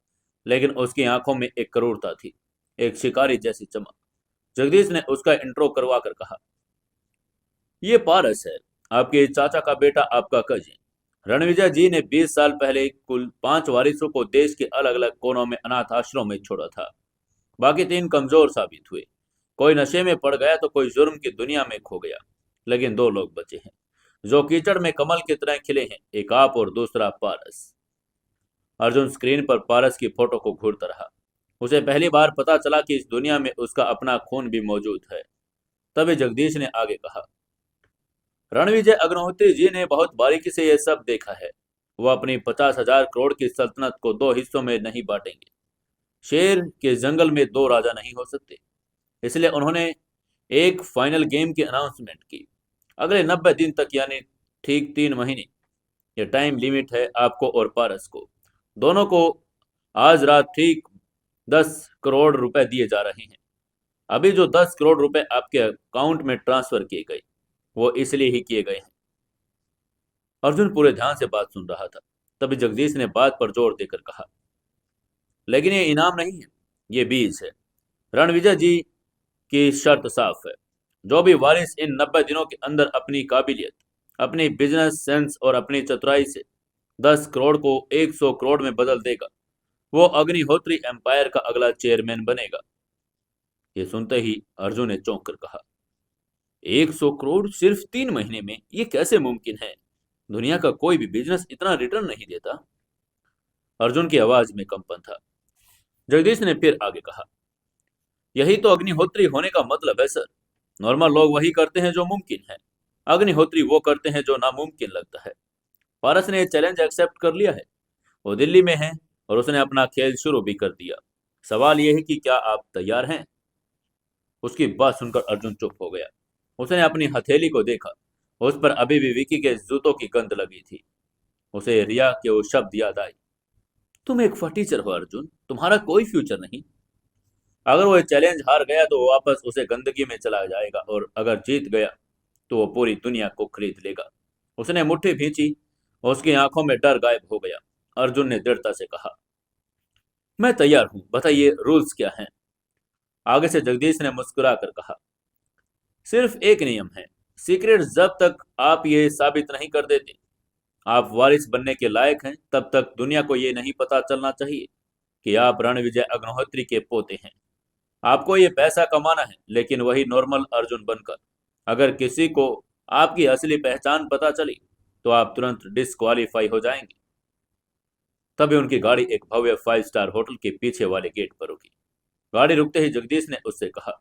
Speaker 1: लेकिन उसकी आंखों में एक क्रूरता थी, एक शिकारी जैसी चमक। जगदीश ने उसका इंट्रो करवा कर कहा, ये पारस है, आपके चाचा का बेटा, आपका कजिन। रणविजय जी ने 20 साल पहले कुल 5 वारिसों को देश के अलग अलग कोनों में अनाथ आश्रमों में छोड़ा था। बाकी 3 कमजोर साबित हुए। कोई नशे में पड़ गया तो कोई जुर्म की दुनिया में खो गया, लेकिन 2 लोग बचे हैं जो कीचड़ में कमल की तरह खिले हैं, एक आप और दूसरा पारस। अर्जुन स्क्रीन पर पारस की फोटो को घूरता रहा। उसे पहली बार पता चला कि इस दुनिया में उसका अपना खून भी मौजूद है। तभी जगदीश ने आगे कहा, रणविजय अग्निहोत्री जी ने बहुत बारीकी से यह सब देखा है। वो अपनी 50,000 करोड़ की सल्तनत को 2 हिस्सों में नहीं बांटेंगे। शेर के जंगल में 2 राजा नहीं हो सकते। इसलिए उन्होंने एक फाइनल गेम की अनाउंसमेंट की। अगले 90 दिन तक, यानी ठीक 3 महीने, ये टाइम लिमिट है आपको और पारस को, दोनों को आज रात ठीक 10 करोड़ रुपए दिए जा रहे हैं। अभी जो 10 करोड़ रुपए आपके अकाउंट में ट्रांसफर किए गए, वो इसलिए ही किए गए हैं। अर्जुन पूरे ध्यान से बात सुन रहा था। तभी जगदीश ने बात पर जोर देकर कहा, लेकिन ये इनाम नहीं है, ये बीज है। रणविजय जी की शर्त साफ है, जो भी वारिस इन 90 दिनों के अंदर अपनी काबिलियत, अपनी बिजनेस सेंस और अपनी चतुराई से 10 करोड़ को 100 करोड़ में बदल देगा, वो अग्निहोत्री एम्पायर का अगला चेयरमैन बनेगा। ये सुनते ही अर्जुन ने चौंक कर कहा, 100 करोड़ सिर्फ 3 महीने में? ये कैसे मुमकिन है? दुनिया का कोई भी बिजनेस इतना रिटर्न नहीं देता। अर्जुन की आवाज में कंपन था। जगदीश ने फिर आगे कहा, यही तो अग्निहोत्री होने का मतलब है सर। नॉर्मल लोग वही करते हैं जो मुमकिन है, अग्निहोत्री वो करते हैं जो नामुमकिन लगता है। पारस ने चैलेंज एक्सेप्ट कर लिया है। वो दिल्ली में है और उसने अपना खेल शुरू भी कर दिया। सवाल यह है कि क्या आप तैयार हैं? उसकी बात सुनकर अर्जुन चुप हो गया। उसने अपनी हथेली को देखा। उस पर अभी भी विकी के जूतों की गंध लगी थी। उसे रिया के वो शब्द याद आए, तुम एक फटीचर हो अर्जुन, तुम्हारा कोई फ्यूचर नहीं। अगर वो चैलेंज हार गया तो वो वापस उसे गंदगी में चला जाएगा, और अगर जीत गया तो वो पूरी दुनिया को खरीद लेगा। उसने मुट्ठी भींची। उसकी आंखों में डर गायब हो गया। अर्जुन ने दृढ़ता से कहा, मैं तैयार हूं, बताइए रूल्स क्या हैं? आगे से जगदीश ने मुस्कुरा कर कहा, सिर्फ एक नियम है, सीक्रेट जब तक आप ये साबित नहीं कर देते आप वारिस बनने के लायक हैं, तब तक दुनिया को ये नहीं पता चलना चाहिए कि आप रणविजय अग्निहोत्री के पोते हैं। आपको ये पैसा कमाना है, लेकिन वही नॉर्मल अर्जुन बनकर। अगर किसी को आपकी असली पहचान पता चली तो आप तुरंत डिस्क्वालीफाई हो जाएंगे। तभी उनकी गाड़ी एक भव्य 5 स्टार होटल के पीछे वाले गेट पर रुकी। गाड़ी रुकते ही जगदीश ने उससे कहा,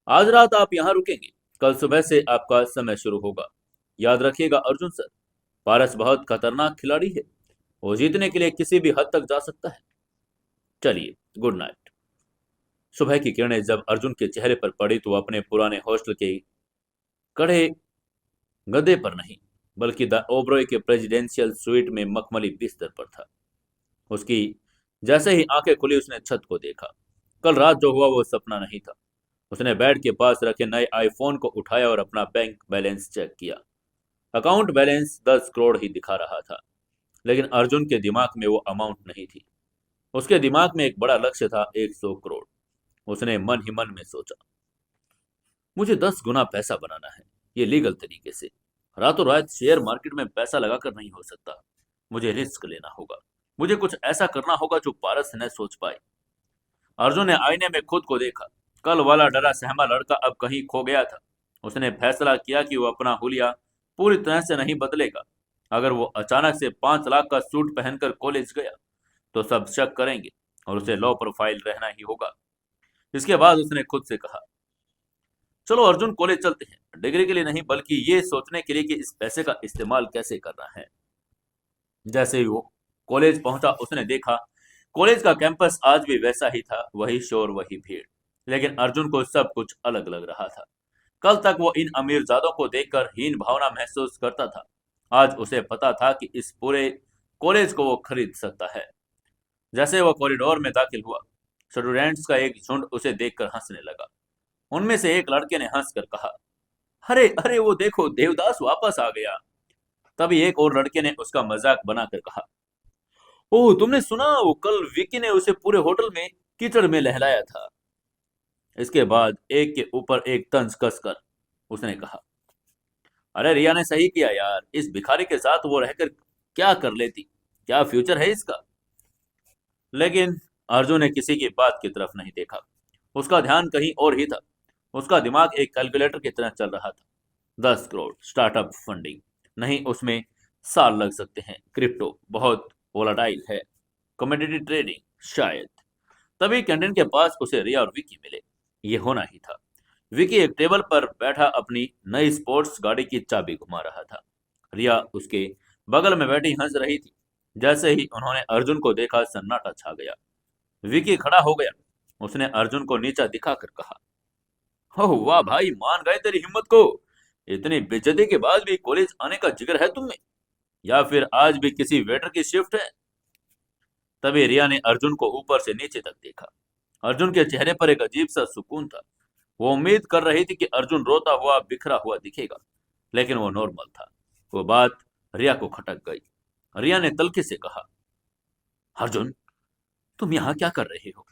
Speaker 1: आज रात आप यहाँ रुकेंगे, कल सुबह से आपका समय शुरू होगा। याद रखिएगा अर्जुन सर, पारस बहुत खतरनाक खिलाड़ी है, वो जीतने के लिए किसी भी हद तक जा सकता है। चलिए, गुड नाइट। सुबह की किरणें जब अर्जुन के चेहरे पर पड़ी तो वो अपने पुराने हॉस्टल के कड़े गद्दे पर नहीं, बल्कि द ओबरॉय के प्रेसिडेंशियल स्वीट में मखमली बिस्तर पर था। उसकी जैसे ही आंखें खुली उसने छत को देखा। कल रात जो हुआ वो सपना नहीं था। उसने बेड के पास रखे नए आईफोन को उठाया और अपना बैंक बैलेंस चेक किया। अकाउंट बैलेंस 10 करोड़ ही दिखा रहा था, लेकिन अर्जुन के दिमाग में वो अमाउंट नहीं थी। उसके दिमाग में एक बड़ा लक्ष्य था, 100 करोड़। उसने मन ही मन में सोचा, मुझे 10 गुना पैसा बनाना है, ये लीगल तरीके से। रातों रात शेयर मार्केट में पैसा लगाकर नहीं हो सकता। मुझे रिस्क लेना होगा। मुझे कुछ ऐसा करना होगा जो पारस न सोच पाए। अर्जुन ने आईने में खुद को देखा। कल वाला डरा सहमा लड़का अब कहीं खो गया था। उसने फैसला किया कि वो अपना हुलिया पूरी तरह से नहीं बदलेगा। अगर वो अचानक से 5 लाख का सूट पहनकर कॉलेज गया तो सब शक करेंगे और उसे लो प्रोफाइल रहना ही होगा। इसके बाद उसने खुद से कहा, चलो अर्जुन, कॉलेज चलते हैं, डिग्री के लिए नहीं बल्कि ये सोचने के लिए कि इस पैसे का इस्तेमाल कैसे करना है। जैसे ही वो कॉलेज पहुंचा उसने देखा कॉलेज का कैंपस आज भी वैसा ही था, वही शोर वही भीड़। लेकिन अर्जुन को सब कुछ अलग लग रहा था। कल तक वो इन अमीरजादों को देखकर हीन भावना महसूस करता था। आज उसे पता था कि इस पूरे कॉलेज को वो खरीद सकता है। जैसे वो कॉरिडोर में दाखिल हुआ, स्टूडेंट्स का एक झुंड उसे देखकर हंसने लगा। उनमें से एक लड़के ने हंसकर कहा, अरे अरे वो देखो, देवदास वापस आ गया। तभी एक और लड़के ने उसका मजाक बनाकर कहा, ओह तुमने सुना, वो कल विकी ने उसे पूरे होटल में कीचड़ में लहलाया था। इसके बाद एक के ऊपर एक तंज कसकर उसने कहा, अरे रिया ने सही किया यार, इस भिखारी के साथ वो रहकर क्या कर लेती, क्या फ्यूचर है इसका। लेकिन अर्जुन ने किसी की बात की तरफ नहीं देखा। उसका ध्यान कहीं और ही था। उसका दिमाग एक कैलकुलेटर की तरह चल रहा था। 10 करोड़ स्टार्टअप फंडिंग नहीं, उसमें साल लग सकते हैं। क्रिप्टो बहुत वोलाटाइल है। कमोडिटी ट्रेडिंग शायद। तभी कैंटीन के पास उसे रिया और विकी मिले। ये होना ही था। विकी एक टेबल पर बैठा अपनी नई स्पोर्ट्स गाड़ी की चाबी घुमा रहा था। रिया उसके बगल में बैठी हंस रही थी। जैसे ही उन्होंने अर्जुन को देखा सन्नाटा छा गया। विकी खड़ा हो गया। उसने अर्जुन को नीचा दिखाकर कहा, ओह वाह भाई, मान गए तेरी हिम्मत को। इतनी बेइज्जती के बाद भी कॉलेज आने का जिक्र है तुम में, या फिर आज भी किसी वेटर की शिफ्ट है। तभी रिया ने अर्जुन को ऊपर से नीचे तक देखा। अर्जुन के चेहरे पर एक अजीब सा सुकून था। वो उम्मीद कर रही थी कि अर्जुन रोता हुआ बिखरा हुआ दिखेगा, लेकिन वो नॉर्मल था। वो बात रिया को खटक गई। रिया ने तल्खी से कहा, अर्जुन तुम यहाँ क्या कर रहे हो?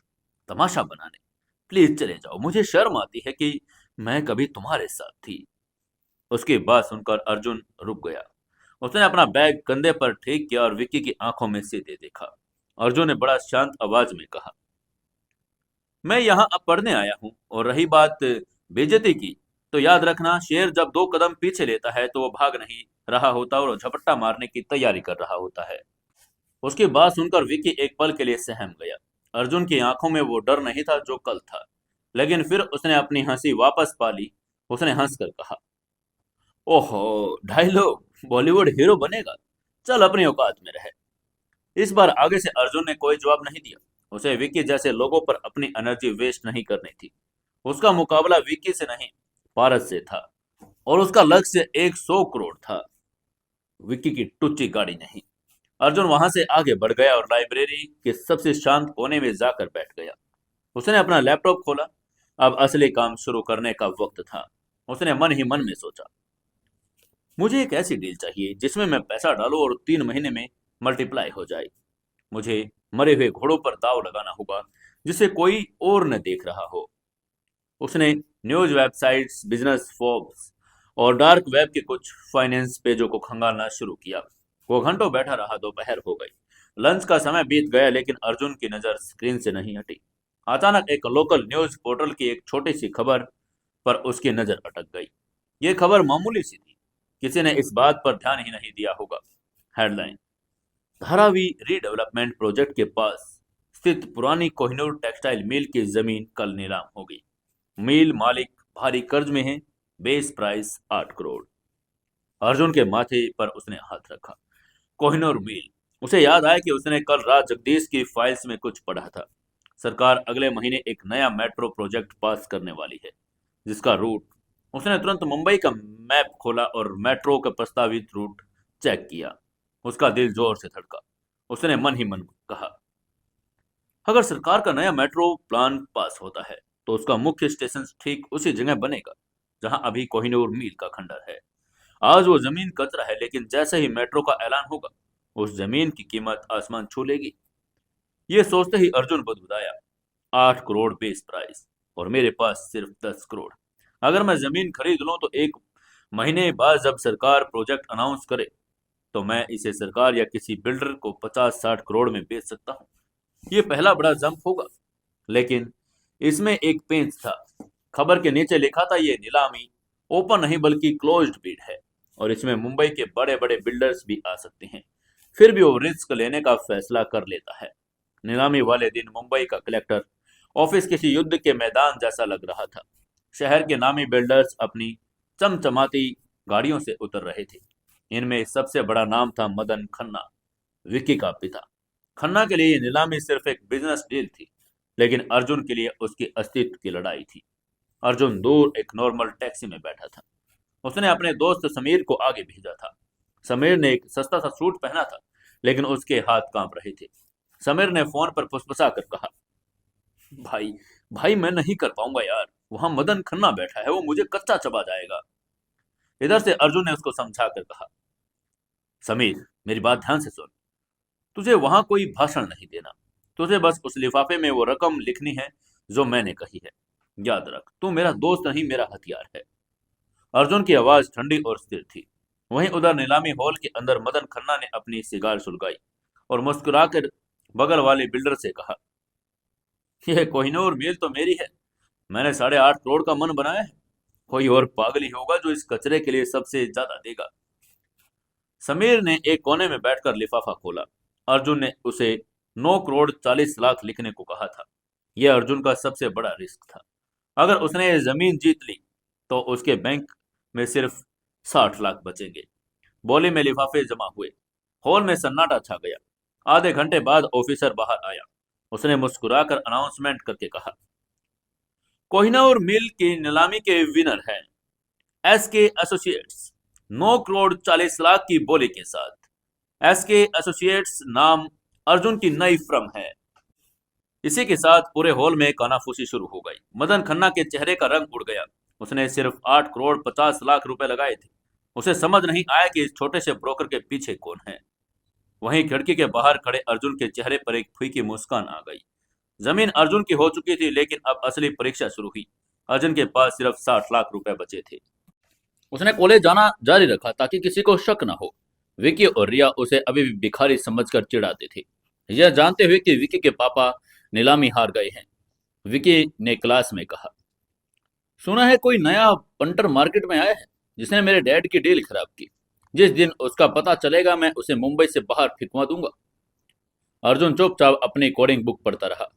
Speaker 1: तमाशा बनाने? प्लीज चले जाओ, मुझे शर्म आती है कि मैं कभी तुम्हारे साथ थी। उसकी बात सुनकर अर्जुन रुक गया। उसने अपना बैग कंधे पर ठीक किया और विक्की की आंखों में सीधे देखा। अर्जुन ने बड़ा शांत आवाज में कहा, मैं यहाँ अब पढ़ने आया हूँ, और रही बात बेइज्जती की, तो याद रखना, शेर जब 2 कदम पीछे लेता है तो वो भाग नहीं रहा होता और झपट्टा मारने की तैयारी कर रहा होता है। उसकी बात सुनकर विकी एक पल के लिए सहम गया। अर्जुन की आंखों में वो डर नहीं था जो कल था, लेकिन फिर उसने अपनी हंसी वापस पा ली। उसने हंसकर कहा, ओहो, डायलॉग बॉलीवुड हीरो बनेगा, चल अपनी औकात में रहे। इस बार आगे से अर्जुन ने कोई जवाब नहीं दिया। उसे विकी जैसे लोगों पर अपनी एनर्जी वेस्ट नहीं करनी थी। उसका मुकाबला विकी से नहीं, पारस से था, और उसका लक्ष्य 100 करोड़ था, विकी की टुच्ची गाड़ी नहीं। अर्जुन वहां से आगे बढ़ गया और लाइब्रेरी के सबसे शांत कोने में जाकर बैठ गया। उसने अपना लैपटॉप खोला। अब असली काम शुरू करने का वक्त था। उसने मन ही मन में सोचा, मुझे एक ऐसी डील चाहिए जिसमें मैं पैसा डालूं और 3 महीने में मल्टीप्लाई हो जाए। मुझे मरे हुए घोड़ों पर दाव लगाना होगा, जिसे कोई और न देख रहा हो। उसने न्यूज वेबसाइट्स, बिजनेस फोर्ब्स और डार्क वेब के कुछ फाइनेंस पेजों को खंगालना शुरू किया। वो घंटों बैठा रहा, दोपहर हो गई, लंच का समय बीत गया, लेकिन अर्जुन की नजर स्क्रीन से नहीं हटी। अचानक एक लोकल न्यूज पोर्टल की एक छोटी सी खबर पर उसकी नजर अटक गई। ये खबर मामूली सी थी, किसी ने इस बात पर ध्यान ही नहीं दिया होगा। हेडलाइन: धारावी रीडेवलपमेंट प्रोजेक्ट के पास स्थित पुरानी कोहिनूर टेक्सटाइल मिल की जमीन कल नीलाम होगी। मिल मालिक भारी कर्ज में है, बेस प्राइस 8 करोड़। अर्जुन के माथे पर उसने हाथ रखा। कोहिनूर मिल। उसे याद आया कि उसने कल रात जगदीश की फाइल्स में कुछ पढ़ा था। सरकार अगले महीने एक नया मेट्रो प्रोजेक्ट पास करने वाली है, जिसका रूट। उसने तुरंत मुंबई का मैप खोला और मेट्रो का प्रस्तावित रूट चेक किया। उसका दिल जोर से धड़का। उसने मन ही मन कहा, अगर सरकार का नया मेट्रो प्लान पास होता है तो उसका मुख्य स्टेशन ठीक उसी जगह बनेगा जहां अभी कोहिनूर मील का खंडर है। आज वो जमीन कचरा है, लेकिन जैसे ही मेट्रो का ऐलान होगा, उस जमीन की कीमत आसमान छू लेगी। ये सोचते ही अर्जुन बदबुदाया। 8 करोड़ बेस प्राइस, और मेरे पास सिर्फ 10 करोड़। अगर मैं जमीन खरीद लूं तो 1 महीने बाद जब सरकार प्रोजेक्ट अनाउंस करे, तो मैं इसे सरकार या किसी बिल्डर को 50-60 करोड़ में बेच सकता हूँ। ये पहला बड़ा जंप होगा। लेकिन इसमें एक पेंच था। खबर के नीचे लिखा था, ये नीलामी ओपन नहीं बल्कि क्लोज्ड बिड है, और इसमें मुंबई के बड़े बड़े बिल्डर्स भी आ सकते हैं। फिर भी वो रिस्क लेने का फैसला कर लेता है। नीलामी वाले दिन मुंबई का कलेक्टर ऑफिस किसी युद्ध के मैदान जैसा लग रहा था। शहर के नामी बिल्डर्स अपनी चमचमाती गाड़ियों से उतर रहे थे। इनमें सबसे बड़ा नाम था मदन खन्ना, विकी का पिता। खन्ना के लिए ये नीलामी सिर्फ एक बिजनेस डील थी, लेकिन अर्जुन के लिए उसके अस्तित्व की लड़ाई थी। अर्जुन दूर एक नॉर्मल टैक्सी में बैठा था। उसने अपने दोस्त समीर को आगे भेजा था। समीर ने एक सस्ता सा सूट पहना था, लेकिन उसके हाथ कांप रहे थे। समीर ने फोन पर फुसफुसा कर कहा, भाई भाई मैं नहीं कर पाऊंगा यार, वहां मदन खन्ना बैठा है, वो मुझे कच्चा चबा जाएगा। इधर से अर्जुन ने उसको समझा कर कहा, समीर मेरी बात ध्यान से सुन, तुझे वहां कोई भाषण नहीं देना। तुझे बस उस लिफाफे में वो रकम लिखनी है जो मैंने कही है। याद रख, तू मेरा दोस्त नहीं, मेरा हथियार है। अर्जुन की आवाज ठंडी और स्थिर थी। वहीं उधर नीलामी हॉल के अंदर मदन खन्ना ने अपनी सिगार सुलगाई और मुस्कुराकर बगल वाले बिल्डर से कहा, यह कोहिनूर मिल तो मेरी है। मैंने 8.5 करोड़ का मन बनाया है। कोई और पागल ही होगा जो इस कचरे के लिए सबसे ज्यादा देगा। समीर ने एक कोने में बैठकर लिफाफा खोला। अर्जुन ने उसे 9 करोड़ 40 लाख लिखने को कहा था। यह अर्जुन का सबसे बड़ा रिस्क था। अगर उसने ये जमीन जीत ली तो उसके बैंक में सिर्फ 60 लाख बचेंगे। बोले में लिफाफे जमा हुए। हॉल में सन्नाटा छा गया। आधे घंटे बाद ऑफिसर बाहर आया। उसने मुस्कुराकर अनाउंसमेंट करके कहा, कोहिनूर मिल की नीलामी के विनर हैं एसके एसोसिएट्स, 9 करोड़ 40 लाख की बोली के साथ। एसके एसोसिएट्स नाम अर्जुन की नई फर्म है। इसी के साथ पूरे हॉल में कानाफूसी शुरू हो गई। मदन खन्ना के चेहरे का रंग उड़ गया। उसने सिर्फ 8 करोड़ 50 लाख रुपए लगाए थे। उसे समझ नहीं आया कि इस छोटे से ब्रोकर के पीछे कौन है। वहीं खिड़की के बाहर खड़े अर्जुन के चेहरे पर एक फीकी मुस्कान आ गई। जमीन अर्जुन की हो चुकी थी, लेकिन अब असली परीक्षा शुरू हुई। अर्जुन के पास सिर्फ 60 लाख रुपए बचे थे। उसने कॉलेज जाना जारी रखा ताकि किसी को शक न हो। विकी और रिया उसे अभी भी भिखारी समझकर चिढ़ाते थे, यह जानते हुए कि विकी के पापा नीलामी हार गए हैं। विकी ने क्लास में कहा, सुना है कोई नया पंटर मार्केट में आया है जिसने मेरे डैड की डील खराब की। जिस दिन उसका पता चलेगा मैं उसे मुंबई से बाहर फिकवा दूंगा। अर्जुन चुपचाप अपनी कोडिंग बुक पढ़ता रहा।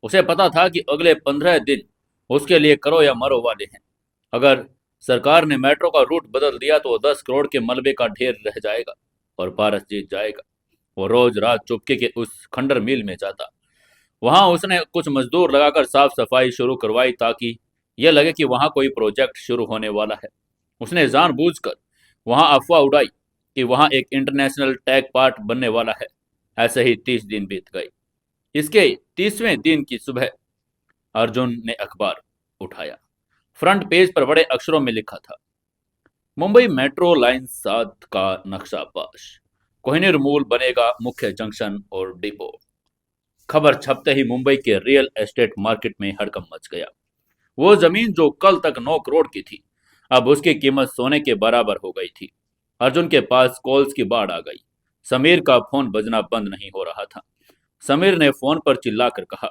Speaker 1: उसे पता था कि अगले 15 दिन उसके लिए करो या मरो वाले हैं। अगर सरकार ने मेट्रो का रूट बदल दिया तो 10 करोड़ के मलबे का ढेर रह जाएगा और पारस जीत जाएगा। वो रोज रात चुपके के उस खंडर मिल में जाता। वहां उसने कुछ मजदूर लगाकर साफ सफाई शुरू करवाई ताकि यह लगे कि वहां कोई प्रोजेक्ट शुरू होने वाला है। उसने जानबूझकर वहां अफवाह उड़ाई कि वहां एक इंटरनेशनल टैग पार्ट बनने वाला है। ऐसे ही 30 दिन बीत गए। इसके 30वें दिन की सुबह अर्जुन ने अखबार उठाया। फ्रंट पेज पर बड़े अक्षरों में लिखा था, मुंबई मेट्रो लाइन 7 का नक्शा पास, कोहिनूर मूल बनेगा मुख्य जंक्शन और डिपो। खबर छपते ही मुंबई के रियल एस्टेट मार्केट में हड़कंप मच गया। वो जमीन जो कल तक 9 करोड़ की थी, अब उसकी कीमत सोने के बराबर हो गई थी। अर्जुन के पास कॉल्स की बाढ़ आ गई। समीर का फोन बजना बंद नहीं हो रहा था। समीर ने फोन पर चिल्लाकर कहा,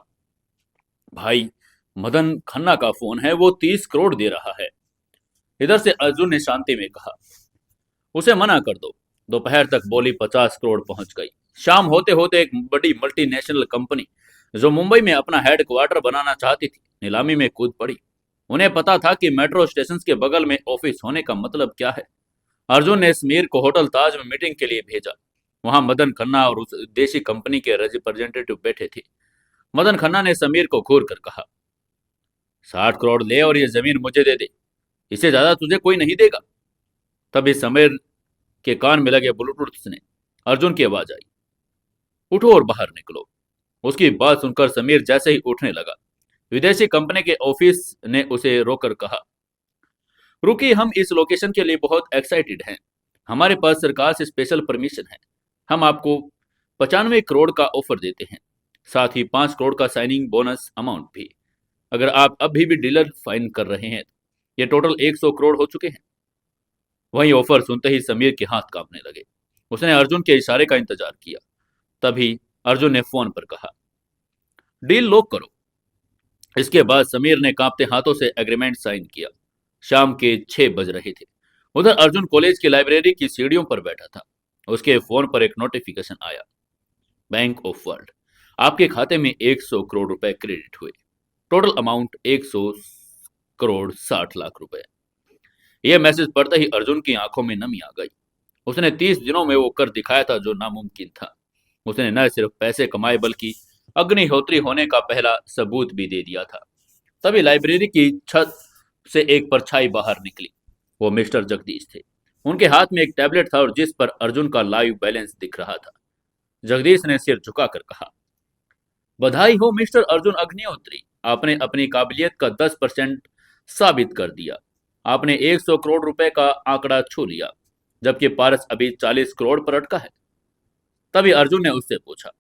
Speaker 1: भाई, मदन खन्ना का फोन है, वो 30 करोड़ दे रहा है। इधर से अर्जुन ने शांति में कहा, उसे मना कर दो। दोपहर तक बोली 50 करोड़ पहुंच गई। शाम होते होते एक बड़ी मल्टीनेशनल कंपनी जो मुंबई में अपना हेडक्वार्टर बनाना चाहती थी, नीलामी में कूद पड़ी। उन्हें पता था कि मेट्रो स्टेशन के बगल में ऑफिस होने का मतलब क्या है। अर्जुन ने समीर को होटल ताज में मीटिंग के लिए भेजा। वहां मदन खन्ना और उस देशी कंपनी के रिप्रेजेंटेटिव बैठे थे। मदन खन्ना ने समीर को घूर कर कहा, 60 करोड़ ले और ये जमीन मुझे दे दे, इससे ज्यादा तुझे कोई नहीं देगा। तभी समीर के कान में लगे ब्लूटूथ ने अर्जुन की आवाज आई, उठो और बाहर निकलो। उसकी बात सुनकर समीर जैसे ही उठने लगा, विदेशी कंपनी के ऑफिस ने उसे रोकर कहा, रुकी, हम इस लोकेशन के लिए बहुत एक्साइटेड हैं। हमारे पास सरकार से स्पेशल परमिशन है। हम आपको 95 करोड़ का ऑफर देते हैं, साथ ही 5 करोड़ का साइनिंग बोनस अमाउंट भी। अगर आप अभी भी डीलर फाइन कर रहे हैं, ये टोटल 100 करोड़ हो चुके हैं। वही ऑफर सुनते ही समीर के हाथ कांपने लगे। उसने अर्जुन के इशारे का इंतजार किया। तभी अर्जुन ने फोन पर कहा, डील लॉक करो। इसके बाद समीर ने कांपते हाथों से एग्रीमेंट साइन किया। शाम के 6 बज रहे थे। उधर अर्जुन कॉलेज की लाइब्रेरी की सीढ़ियों पर बैठा था। उसके फोन पर एक नोटिफिकेशन आया, बैंक ऑफ वर्ल्ड, आपके खाते में 100 करोड़ रुपए क्रेडिट हुए। टोटल अमाउंट 100 करोड़ 60 लाख रुपए। यह मैसेज पढ़ते ही अर्जुन की आंखों में नमी आ गई। उसने 30 दिनों में वो कर दिखाया था जो नामुमकिन था। उसने न सिर्फ पैसे कमाए बल्कि अग्निहोत्री होने का पहला सबूत भी दे दिया था। तभी लाइब्रेरी की छत से एक परछाई बाहर निकली। वो मिस्टर जगदीश थे। उनके हाथ में एक टैबलेट था और जिस पर अर्जुन का लाइव बैलेंस दिख रहा था। जगदीश ने सिर झुकाकर कहा, बधाई हो मिस्टर अर्जुन अग्निहोत्री, आपने अपनी काबिलियत का 10% साबित कर दिया। आपने 100 करोड़ रुपए का आंकड़ा छू लिया, जबकि पारस अभी 40 करोड़ पर अटका है। तभी अर्जुन ने उससे पूछा,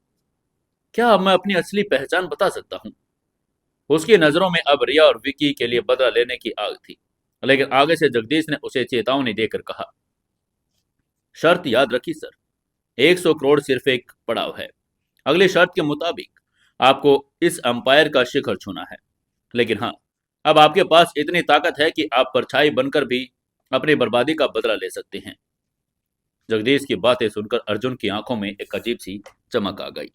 Speaker 1: क्या अब मैं अपनी असली पहचान बता सकता हूं? उसकी नजरों में अब रिया और विकी के लिए बदला लेने की आग थी। लेकिन आगे से जगदीश ने उसे चेतावनी देकर कहा, शर्त याद रखी सर, 100 करोड़ सिर्फ एक पड़ाव है। अगली शर्त के मुताबिक आपको इस अंपायर का शिखर छूना है। लेकिन हाँ, अब आपके पास इतनी ताकत है कि आप परछाई बनकर भी अपनी बर्बादी का बदला ले सकते हैं। जगदीश की बातें सुनकर अर्जुन की आंखों में एक अजीब सी चमक आ गई।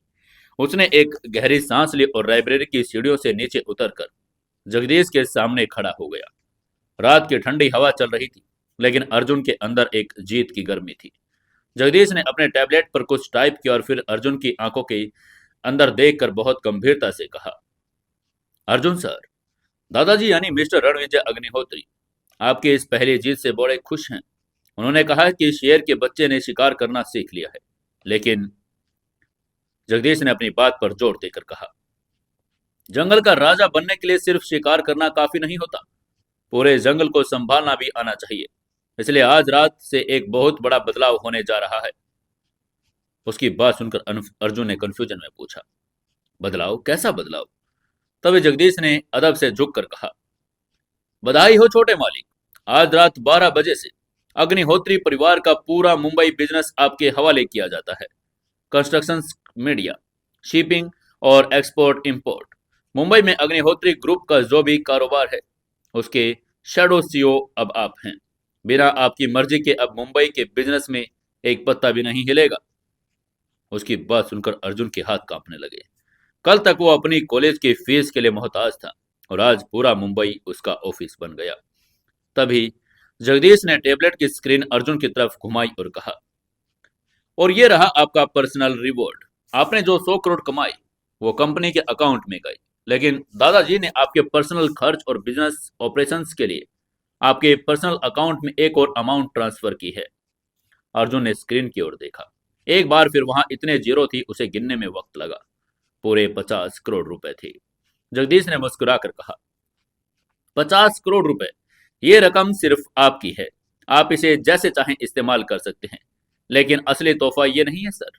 Speaker 1: उसने एक गहरी सांस ली और लाइब्रेरी की सीढ़ियों से नीचे उतरकर जगदीश के सामने खड़ा हो गया। रात की ठंडी हवा चल रही थी, लेकिन अर्जुन के अंदर एक जीत की गर्मी थी। जगदीश ने अपने टैबलेट पर कुछ टाइप किया और फिर अर्जुन की आंखों के अंदर देखकर बहुत गंभीरता से कहा, अर्जुन सर, दादाजी यानी मिस्टर रणविजय अग्निहोत्री आपकी इस पहली जीत से बड़े खुश हैं। उन्होंने कहा कि शेर के बच्चे ने शिकार करना सीख लिया है। लेकिन जगदीश ने अपनी बात पर जोर देकर कहा, जंगल का राजा बनने के लिए सिर्फ शिकार करना काफी नहीं होता, पूरे जंगल को संभालना भी आना चाहिए। इसलिए आज रात से एक बहुत बड़ा बदलाव होने जा रहा है। उसकी बात सुनकर अर्जुन ने कंफ्यूजन में पूछा, बदलाव? कैसा बदलाव? तभी जगदीश ने अदब से झुककर कहा, बधाई हो छोटे मालिक, आज रात 12 बजे से अग्निहोत्री परिवार का पूरा मुंबई बिजनेस आपके हवाले किया जाता है। कंस्ट्रक्शन, मीडिया, शिपिंग और एक्सपोर्ट इंपोर्ट, मुंबई में अग्निहोत्री ग्रुप का जो भी कारोबार है उसके शैडो सीईओ अब आप हैं। बिना आपकी मर्जी के अब मुंबई के बिजनेस में एक पत्ता भी नहीं हिलेगा। उसकी बात सुनकर अर्जुन के हाथ कांपने लगे। कल तक वो अपनी कॉलेज की फीस के लिए मोहताज था और आज पूरा मुंबई उसका ऑफिस बन गया। तभी जगदीश ने टेबलेट की स्क्रीन अर्जुन की तरफ घुमाई और कहा, और ये रहा आपका पर्सनल रिवॉर्ड। आपने जो 100 करोड़ कमाई वो कंपनी के अकाउंट में गई, लेकिन दादाजी ने आपके पर्सनल खर्च और बिजनेस ऑपरेशंस के लिए आपके पर्सनल अकाउंट में एक और अमाउंट ट्रांसफर की है। अर्जुन ने स्क्रीन की ओर देखा। एक बार फिर वहां इतने जीरो थी उसे गिनने में वक्त लगा। पूरे 50 करोड़ रुपए थे। जगदीश ने मुस्कुराकर कहा, 50 करोड़ रुपए, ये रकम सिर्फ आपकी है। आप इसे जैसे चाहें इस्तेमाल कर सकते हैं, लेकिन असली तोहफा ये नहीं है सर।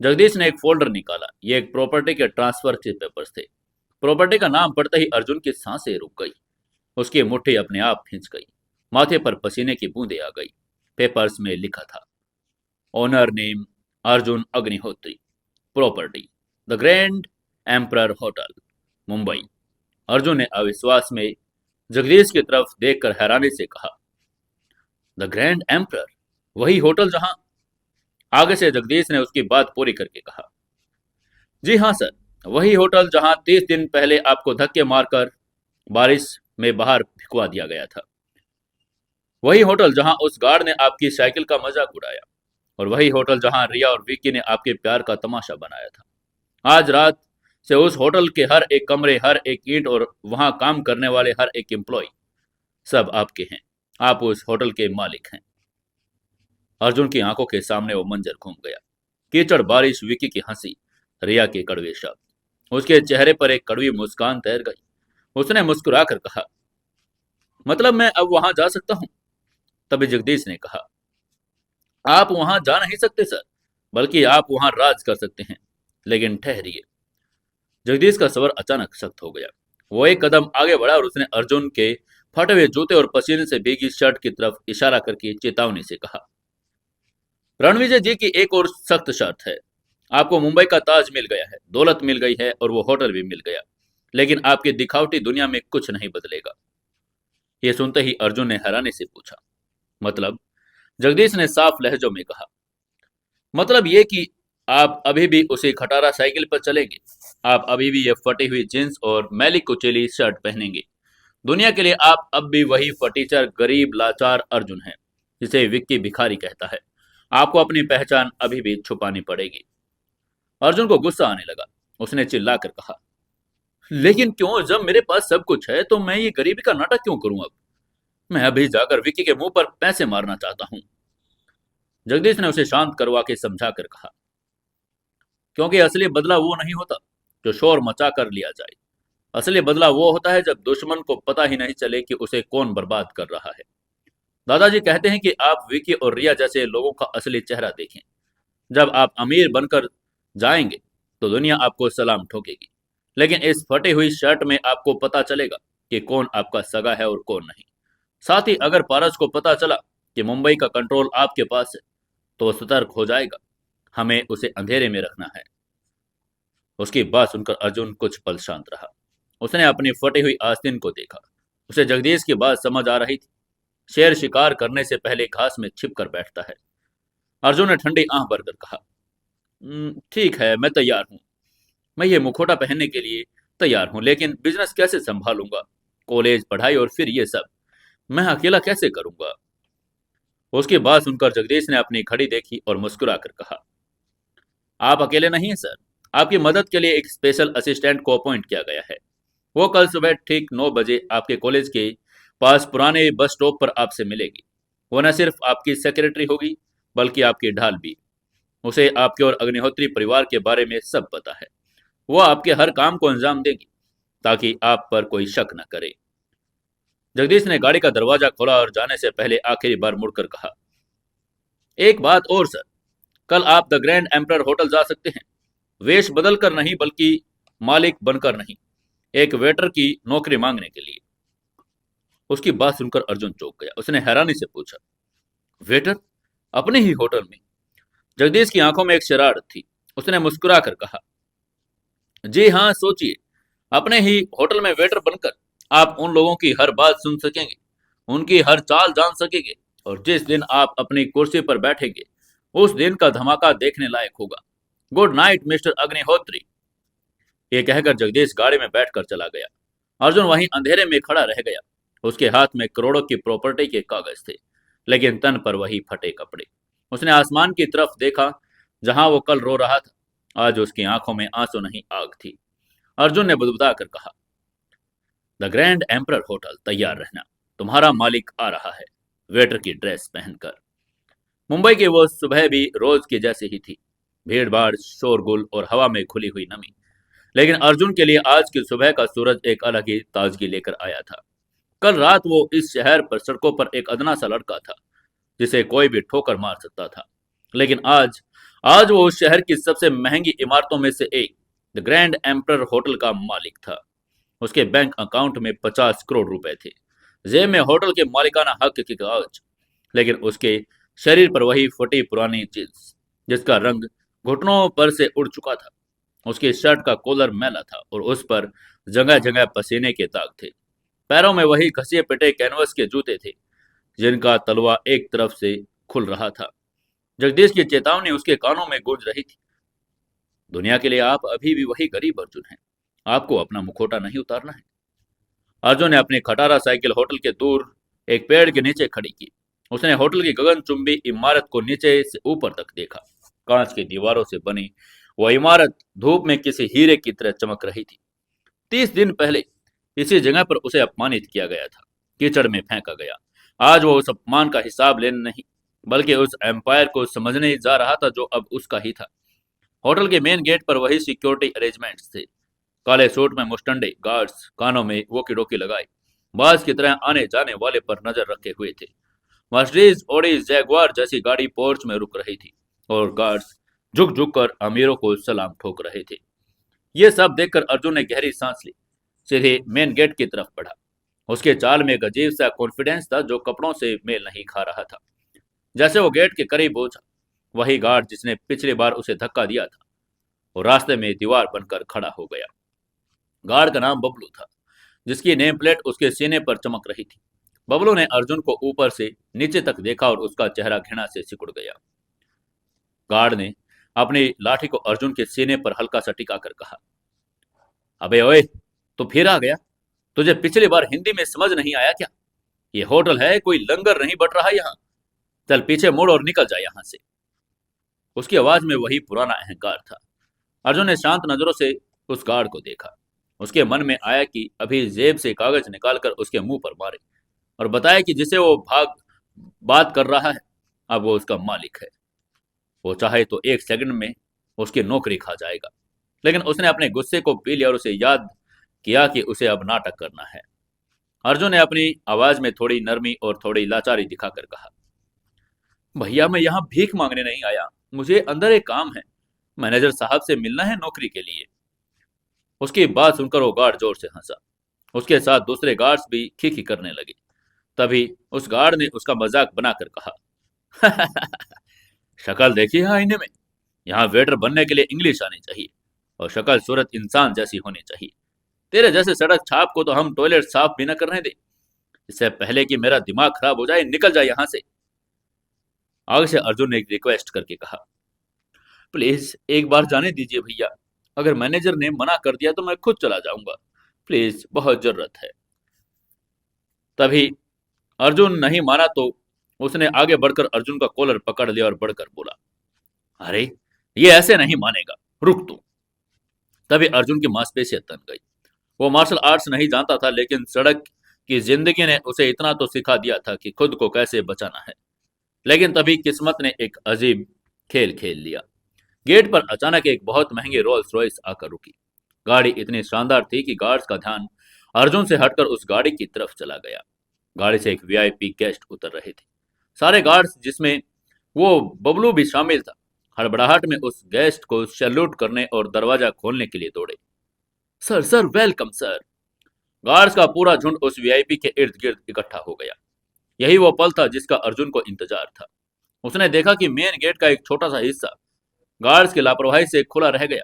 Speaker 1: जगदीश ने एक फोल्डर निकाला। ये एक प्रॉपर्टी के ट्रांसफर के पेपर्स थे। प्रॉपर्टी का नाम पढ़ते ही अर्जुन की सांसें रुक गई। उसकी मुट्ठी अपने आप खिंच गई। माथे पर पसीने की बूंदें आ गई। पेपर्स में लिखा था, owner name Arjun Agnihotri, property the grand emperor hotel, Mumbai. Arjun ने अविश्वास में जगदीश की तरफ देखकर हैरानी से कहा, द ग्रैंड एम्परर, वही होटल जहां। आगे से जगदीश ने उसकी बात पूरी करके कहा, जी हाँ सर, वही होटल जहां 30 दिन पहले आपको धक्के मारकर बारिश में बाहर भिजवा दिया गया था। वही होटल जहां उस गार्ड ने आपकी साइकिल का मजाक उड़ाया। और वही होटल जहां रिया और विक्की ने आपके प्यार का तमाशा बनाया था। आज रात से उस होटल के हर एक कमरे, हर एक ईंट और वहां काम करने वाले हर एक एम्प्लॉय सब आपके हैं। आप उस होटल के मालिक हैं। अर्जुन की आंखों के सामने वो मंजर घूम गया। कीचड़, बारिश, विकी की हंसी, रिया के कड़वे शब्द। उसके चेहरे पर एक कड़वी मुस्कान तैर गई। उसने मुस्कुराकर कहा, मतलब मैं अब वहां जा सकता हूं? तभी जगदीश ने कहा, आप वहां जा नहीं सकते सर, बल्कि आप वहां राज कर सकते हैं। लेकिन ठहरिए। जगदीश का सवर अचानक सख्त हो गया। वो एक कदम आगे बढ़ा और उसने अर्जुन के फटे हुए जूते और पसीने से भीगी शर्ट की तरफ इशारा करके चेतावनी से कहा, रणविजय जी की एक और सख्त शर्त है। आपको मुंबई का ताज मिल गया है, दौलत मिल गई है और वो होटल भी मिल गया, लेकिन आपकी दिखावटी दुनिया में कुछ नहीं बदलेगा। ये सुनते ही अर्जुन ने हैरानी से पूछा, मतलब? जगदीश ने साफ लहजों में कहा, मतलब ये कि आप अभी भी उसी खटारा साइकिल पर चलेंगे। आप अभी भी ये फटी हुई जींस और मैली कुचेली शर्ट पहनेंगे। दुनिया के लिए आप अब भी वही फटीचर, गरीब, लाचार अर्जुन हैं, जिसे विक्की भिखारी कहता है। आपको अपनी पहचान अभी भी छुपानी पड़ेगी। अर्जुन को गुस्सा आने लगा। उसने चिल्लाकर कहा, लेकिन क्यों? जब मेरे पास सब कुछ है तो मैं ये गरीबी का नाटक क्यों करूं? अब मैं अभी जाकर विक्की के मुंह पर पैसे मारना चाहता हूं। जगदीश ने उसे शांत करवा के समझा कर कहा, क्योंकि असली बदला वो नहीं होता जो शोर मचा कर लिया जाए। असली बदला वो होता है जब दुश्मन को पता ही नहीं चले कि उसे कौन बर्बाद कर रहा है। दादाजी कहते हैं कि आप विकी और रिया जैसे लोगों का असली चेहरा देखें। जब आप अमीर बनकर जाएंगे तो दुनिया आपको सलाम ठोकेगी, लेकिन इस फटी हुई शर्ट में आपको पता चलेगा कि कौन आपका सगा है और कौन नहीं। साथ ही अगर पारस को पता चला कि मुंबई का कंट्रोल आपके पास है तो वो सतर्क हो जाएगा। हमें उसे अंधेरे में रखना है। उसकी बात सुनकर अर्जुन कुछ पल शांत रहा। उसने अपनी फटी हुई आस्तीन को देखा। उसे जगदीश की बात समझ आ रही थी। शेर शिकार करने से पहले घास में छिप कर बैठता है। अर्जुन ने ठंडी आंख भरकर कहा, ठीक है, मैं तैयार हूं। मैं ये मुखौटा पहनने के लिए तैयार हूं, लेकिन बिजनेस कैसे संभालूंगा? कॉलेज, पढ़ाई और फिर ये सब मैं अकेला कैसे करूंगा? उसकी बात सुनकर जगदीश ने अपनी घड़ी देखी और मुस्कुराकर कहा, आप अकेले नहीं हैं सर। आपकी मदद के लिए एक स्पेशल असिस्टेंट को अपॉइंट किया गया है। वो कल सुबह ठीक 9 बजे आपके कॉलेज के पास पुराने बस स्टॉप पर आपसे मिलेगी। वो न सिर्फ आपकी सेक्रेटरी होगी, बल्कि आपकी ढाल भी। उसे आपके और अग्निहोत्री परिवार के बारे में सब पता है। वो आपके हर काम को अंजाम देगी ताकि आप पर कोई शक न करे। जगदीश ने गाड़ी का दरवाजा खोला और जाने से पहले आखिरी बार मुड़कर कहा, एक बात और सर, कल आप द ग्रैंड एम्परर होटल जा सकते हैं। वेश बदल कर नहीं, बल्कि मालिक बनकर नहीं, एक वेटर की नौकरी मांगने के लिए। उसकी बात सुनकर अर्जुन चौंक गया। उसने हैरानी से पूछा, वेटर? अपने ही होटल में? जगदीश की आंखों में एक शरारत थी। उसने मुस्कुराकर कहा, जी हाँ, सोचिए, अपने ही होटल में वेटर बनकर आप उन लोगों की हर बात सुन सकेंगे, उनकी हर चाल जान सकेंगे, और जिस दिन आप अपनी कुर्सी पर बैठेंगे उस दिन का धमाका देखने लायक होगा। Good night mister Agnihotri. ये कहकर जगदीश गाड़ी में बैठकर चला गया। अर्जुन वहीं अंधेरे में खड़ा रह गया। उसके हाथ में करोड़ों की प्रॉपर्टी के कागज थे, लेकिन तन पर वही फटे कपड़े। उसने आसमान की तरफ देखा जहां वो कल रो रहा था। आज उसकी आंखों में आंसू नहीं, आग थी। अर्जुन ने बुदबुदा कर कहा, द ग्रैंड एम्परर होटल, तैयार रहना, तुम्हारा मालिक आ रहा है, वेटर की ड्रेस पहनकर। मुंबई की वो सुबह भी रोज की जैसी ही थी। भीड़ भाड़, शोरगुल और हवा में खुली हुई नमी। लेकिन अर्जुन के लिए आज की सुबह का सूरज एक अलग ही ताजगी लेकर आया था। कल रात वो इस शहर पर सड़कों पर एक अदना सा लड़का था जिसे कोई भी ठोकर मार सकता था, लेकिन आज आज वो उस शहर की सबसे महंगी इमारतों में से एक द ग्रैंड एम्परर होटल का मालिक था। उसके बैंक अकाउंट में 50 करोड़ रुपए थे, जेब में होटल के मालिकाना हक के कागज, लेकिन उसके शरीर पर वही फटी पुरानी जींस जिसका रंग घुटनों पर से उड़ चुका था। उसकी शर्ट का कॉलर मैला था और उस पर जगह जगह पसीने के दाग थे। पैरों में वही घसिए पिटे कैनवस के जूते थे जिनका तलवा एक तरफ से खुल रहा था। जगदीश की चेतावनी उसके कानों में गूंज रही थी। दुनिया के लिए आप अभी भी वही गरीब अर्जुन हैं। आपको अपना मुखौटा नहीं उतारना है। अर्जुन ने अपनी खटारा साइकिल होटल के दूर एक पेड़ के नीचे खड़ी की। उसने होटल की गगनचुंबी इमारत को नीचे से ऊपर तक देखा। कांच की दीवारों से बनी वह इमारत धूप में किसी हीरे की तरह चमक रही थी। 30 दिन पहले इसी जगह पर उसे अपमानित किया गया था, कीचड़ में फेंका गया। आज वो उस अपमान का हिसाब लेने नहीं, बल्कि उस एम्पायर को समझने जा रहा था जो अब उसका ही था। होटल के मेन गेट पर वही सिक्योरिटी अरेंजमेंट्स थे। काले सूट में मुस्टंडे गार्ड्स कानों में वोकी डोकी लगाए बाज की तरह आने जाने वाले पर नजर रखे हुए थे। मर्सिडीज ओडी जैगवार जैसी गाड़ी पोर्च में रुक रही थी और गार्ड्स झुक झुक कर अमीरों को सलाम ठोक रहे थे। ये सब देखकर अर्जुन ने गहरी सांस ली, सीधे मेन गेट की तरफ बढ़ा। उसके चाल में एक अजीब सा कॉन्फिडेंस था जो कपड़ों से मेल नहीं खा रहा था। जैसे वो गेट के करीब पहुंचा, वही गार्ड जिसने पिछली बार उसे धक्का दिया था वो रास्ते में दीवार बनकर खड़ा हो गया। गार्ड का नाम बबलू था, जिसकी नेम प्लेट उसके सीने पर चमक रही थी। बबलू ने अर्जुन को ऊपर से नीचे तक देखा और उसका चेहरा घृणा से सिकुड़ गया। गार्ड ने अपनी लाठी को अर्जुन के सीने पर हल्का सा टिका कर कहा, अबे ओए, तू फिर आ गया। तुझे पिछली बार हिंदी में समझ नहीं आया क्या? ये होटल है, कोई लंगर नहीं बट रहा यहाँ। चल पीछे मुड़ और निकल जा यहाँ से। उसकी आवाज में वही पुराना अहंकार था। अर्जुन ने शांत नजरों से उस गार्ड को देखा। उसके मन में आया कि अभी जेब से कागज निकालकर उसके मुंह पर मारे और बताया कि जिसे वो भाग बात कर रहा है अब वो उसका मालिक है। वो चाहे तो 1 सेकंड में उसकी नौकरी खा जाएगा। लेकिन उसने अपने गुस्से को पी लिया और उसे याद किया कि उसे अब नाटक करना है। अर्जुन ने अपनी आवाज में थोड़ी नरमी और थोड़ी लाचारी दिखाकर कहा, भैया मैं यहाँ भीख मांगने नहीं आया, मुझे अंदर एक काम है। मैनेजर साहब से मिलना है नौकरी के लिए। उसकी बात सुनकर वो गार्ड जोर से हंसा। उसके साथ दूसरे गार्ड्स भी खीखी करने लगे। तभी उस गार्ड ने उसका मजाक बनाकर कहा, शक्ल देखी है आईने में? यहाँ वेटर बनने के लिए इंग्लिश आनी चाहिए और शक्ल सूरत इंसान जैसी होनी चाहिए। तेरे जैसे सड़क छाप को तो हम टॉयलेट साफ भी न करने दे। इससे पहले कि मेरा दिमाग खराब हो जाए, निकल जाए यहाँ से। आगे से अर्जुन ने एक रिक्वेस्ट करके कहा, प्लीज एक बार जाने दीजिए भैया। अगर मैनेजर ने मना कर दिया तो मैं खुद चला जाऊंगा। प्लीज, बहुत जरूरत है। तभी अर्जुन नहीं माना तो उसने आगे बढ़कर अर्जुन का कॉलर पकड़ लिया और बढ़कर बोला, अरे ये ऐसे नहीं मानेगा, रुक तू। तभी अर्जुन की मांसपेशियां तन गई। वो मार्शल आर्ट्स नहीं जानता था, लेकिन सड़क की जिंदगी ने उसे इतना तो सिखा दिया था कि खुद को कैसे बचाना है। लेकिन तभी किस्मत ने एक अजीब खेल खेल लिया। गेट पर अचानक एक बहुत महंगी रोल्स रॉयस आकर रुकी। गाड़ी इतनी शानदार थी कि गार्ड्स का ध्यान अर्जुन से हटकर उस गाड़ी की तरफ चला गया। गाड़ी से एक वीआईपी गेस्ट उतर रहे थे। सारे गार्ड्स, जिसमें वो बबलू भी शामिल था, हड़बड़ाहट में उस गेस्ट को सैल्यूट करने और दरवाजा खोलने के लिए दौड़े। Sir sir, welcome sir. Guards का पूरा झुंड उस वीआईपी के इर्द गिर्द इकट्ठा हो गया। यही वो पल था जिसका अर्जुन को इंतजार था। उसने देखा कि मेन गेट का एक छोटा सा हिस्सा गार्ड्स की लापरवाही से खुला रह गया।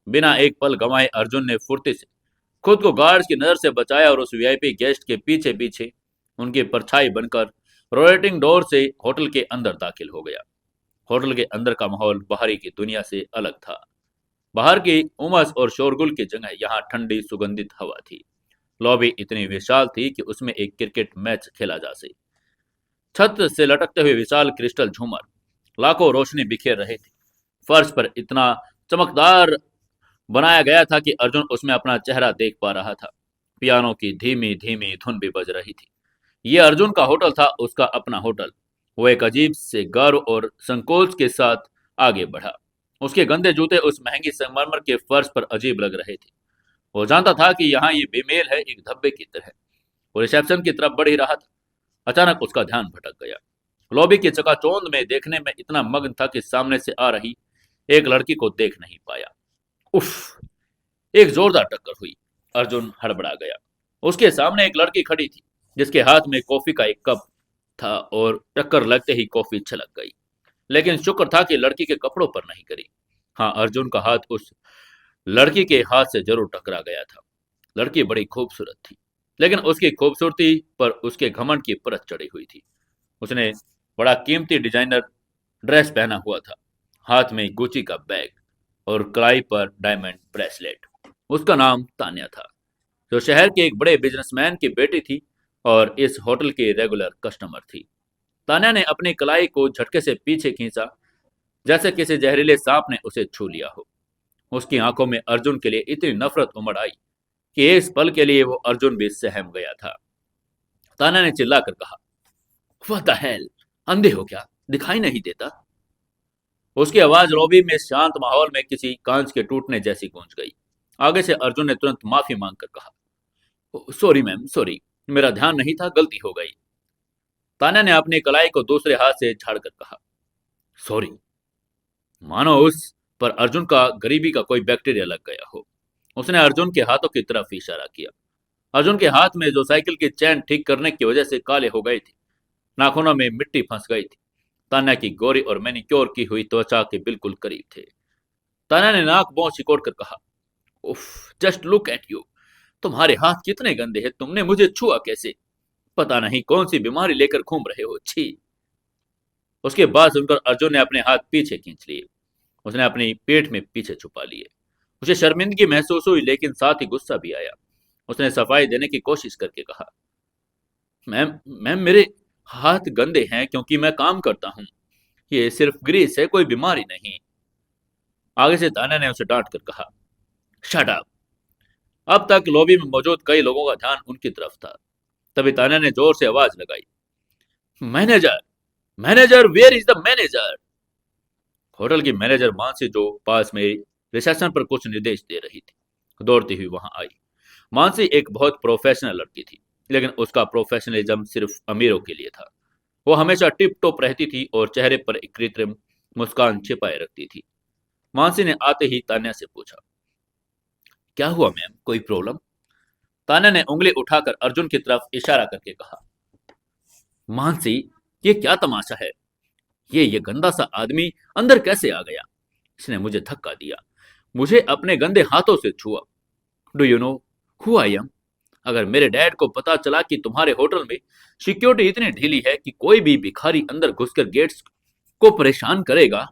Speaker 1: बिना एक पल गंवाए अर्जुन ने फुर्ती से खुद को गार्ड्स की नजर से बचाया और उस वीआईपी गेस्ट के पीछे पीछे उनकी परछाई बनकर रोटेटिंग डोर से होटल के अंदर दाखिल हो गया। होटल के अंदर का माहौल बाहरी की दुनिया से अलग था। बाहर की उमस और शोरगुल की जगह यहाँ ठंडी सुगंधित हवा थी। लॉबी इतनी विशाल थी कि उसमें एक क्रिकेट मैच खेला जा सके। छत से लटकते हुए विशाल क्रिस्टल झूमर लाखों रोशनी बिखेर रहे थे। फर्श पर इतना चमकदार बनाया गया था कि अर्जुन उसमें अपना चेहरा देख पा रहा था। पियानो की धीमी धीमी धुन भी बज रही थी। यह अर्जुन का होटल था, उसका अपना होटल। वो एक अजीब से गर्व और संकोच के साथ आगे बढ़ा। उसके गंदे जूते उस महंगी संगमरमर के फर्श पर अजीब लग रहे थे। वो जानता था कि यहाँ ये बेमेल है, एक धब्बे की तरह। वो रिसेप्शन की तरफ बढ़ ही रहा था। अचानक उसका ध्यान भटक गया। लॉबी की चकाचौंध में देखने में इतना मग्न था कि सामने से आ रही एक लड़की को देख नहीं पाया। उफ! एक जोरदार टक्कर हुई। अर्जुन हड़बड़ा गया। उसके सामने एक लड़की खड़ी थी, जिसके हाथ में कॉफी का एक कप था और टक्कर लगते ही कॉफी छलक गई। लेकिन शुक्र था कि लड़की के कपड़ों पर नहीं गिरी। हाँ, अर्जुन का हाथ उस लड़की के हाथ से जरूर टकरा गया था। लड़की बड़ी खूबसूरत थी, लेकिन उसकी खूबसूरती पर उसके घमंड की परत चढ़ी हुई थी। उसने बड़ा कीमती डिजाइनर ड्रेस पहना हुआ था, हाथ में गुची का बैग और कलाई पर डायमंड ब्रेसलेट। उसका नाम तान्या था, जो शहर के एक बड़े बिजनेसमैन की बेटी थी और इस होटल की रेगुलर कस्टमर थी। तान्या ने अपनी कलाई को झटके से पीछे खींचा, जैसे किसी जहरीले सांप ने उसे छू लिया हो। उसकी आंखों में अर्जुन के लिए इतनी नफरत उमड़ आई कि इस पल के लिए वो अर्जुन भी सहम गया था। तान्या ने चिल्लाकर कहा, व्हाट द हेल, अंधे हो क्या, दिखाई नहीं देता? उसकी आवाज लॉबी में शांत माहौल में किसी कांच के टूटने जैसी गूंज गई। आगे से अर्जुन ने तुरंत माफी मांगकर कहा, सॉरी मैम, सॉरी, मेरा ध्यान नहीं था, गलती हो गई। तान्या ने अपनी कलाई को दूसरे हाथ से झाड़कर कहा, सॉरी। मानो उस पर अर्जुन का गरीबी का कोई बैक्टीरिया लग गया हो। उसने अर्जुन के हाथों की तरफ इशारा किया। अर्जुन के हाथ में जो साइकिल की चैन ठीक करने की वजह से काले हो गए थे, नाखूनों में मिट्टी फंस गई थी। तान्या की गोरी और मैनिक्योर की हुई त्वचा के बिल्कुल करीब थे। तान्या ने नाक मुंह सिकोड़ कर कहा, उफ, जस्ट लुक एट यू, तुम्हारे हाथ कितने गंदे हैं, तुमने मुझे छुआ कैसे? पता नहीं कौन सी बीमारी लेकर घूम रहे हो, छी। उसके बाद सुनकर अर्जुन ने अपने हाथ पीछे खींच लिए। उसने अपनी पेट में पीछे छुपा लिए। उसे शर्मिंदगी महसूस हुई, लेकिन साथ ही गुस्सा भी आया। उसने सफाई देने की कोशिश करके कहा, मैम मैम, मेरे हाथ गंदे हैं क्योंकि मैं काम करता हूँ। ये सिर्फ ग्रीस है, कोई बीमारी नहीं। आगे से तान्या ने उसे डांट कर कहा, शट अप। अब तक लॉबी में मौजूद कई लोगों का ध्यान उनकी तरफ था। तभी तान्या ने जोर से आवाज लगाई, manager, manager, where is the manager? Hotel की मैनेजर मानसी, जो पास में रिसेप्शन पर कुछ निर्देश दे रही थी, दौड़ती हुई वहां आई। मानसी एक बहुत प्रोफेशनल लड़की थी, लेकिन उसका प्रोफेशनलिज्म सिर्फ अमीरों के लिए था। वो हमेशा टिप टॉप रहती थी और चेहरे पर एक कृत्रिम मुस्कान छिपाए रखती थी। मानसी ने आते ही तान्या से पूछा, क्या हुआ मैम, कोई प्रॉब्लम? तान्या ने उंगली उठाकर अर्जुन की तरफ इशारा करके कहा, मानसी, ये क्या तमाशा है? ये गंदा सा आदमी अंदर कैसे आ गया? इसने मुझे धक्का दिया, मुझे अपने गंदे हाथों से छुआ। Do you know who I am? अगर मेरे डैड को पता चला कि तुम्हारे होटल में सिक्योरिटी इतनी ढीली है कि कोई भी भिखारी अंदर घुसकर गेट्स को परेशान करेगा,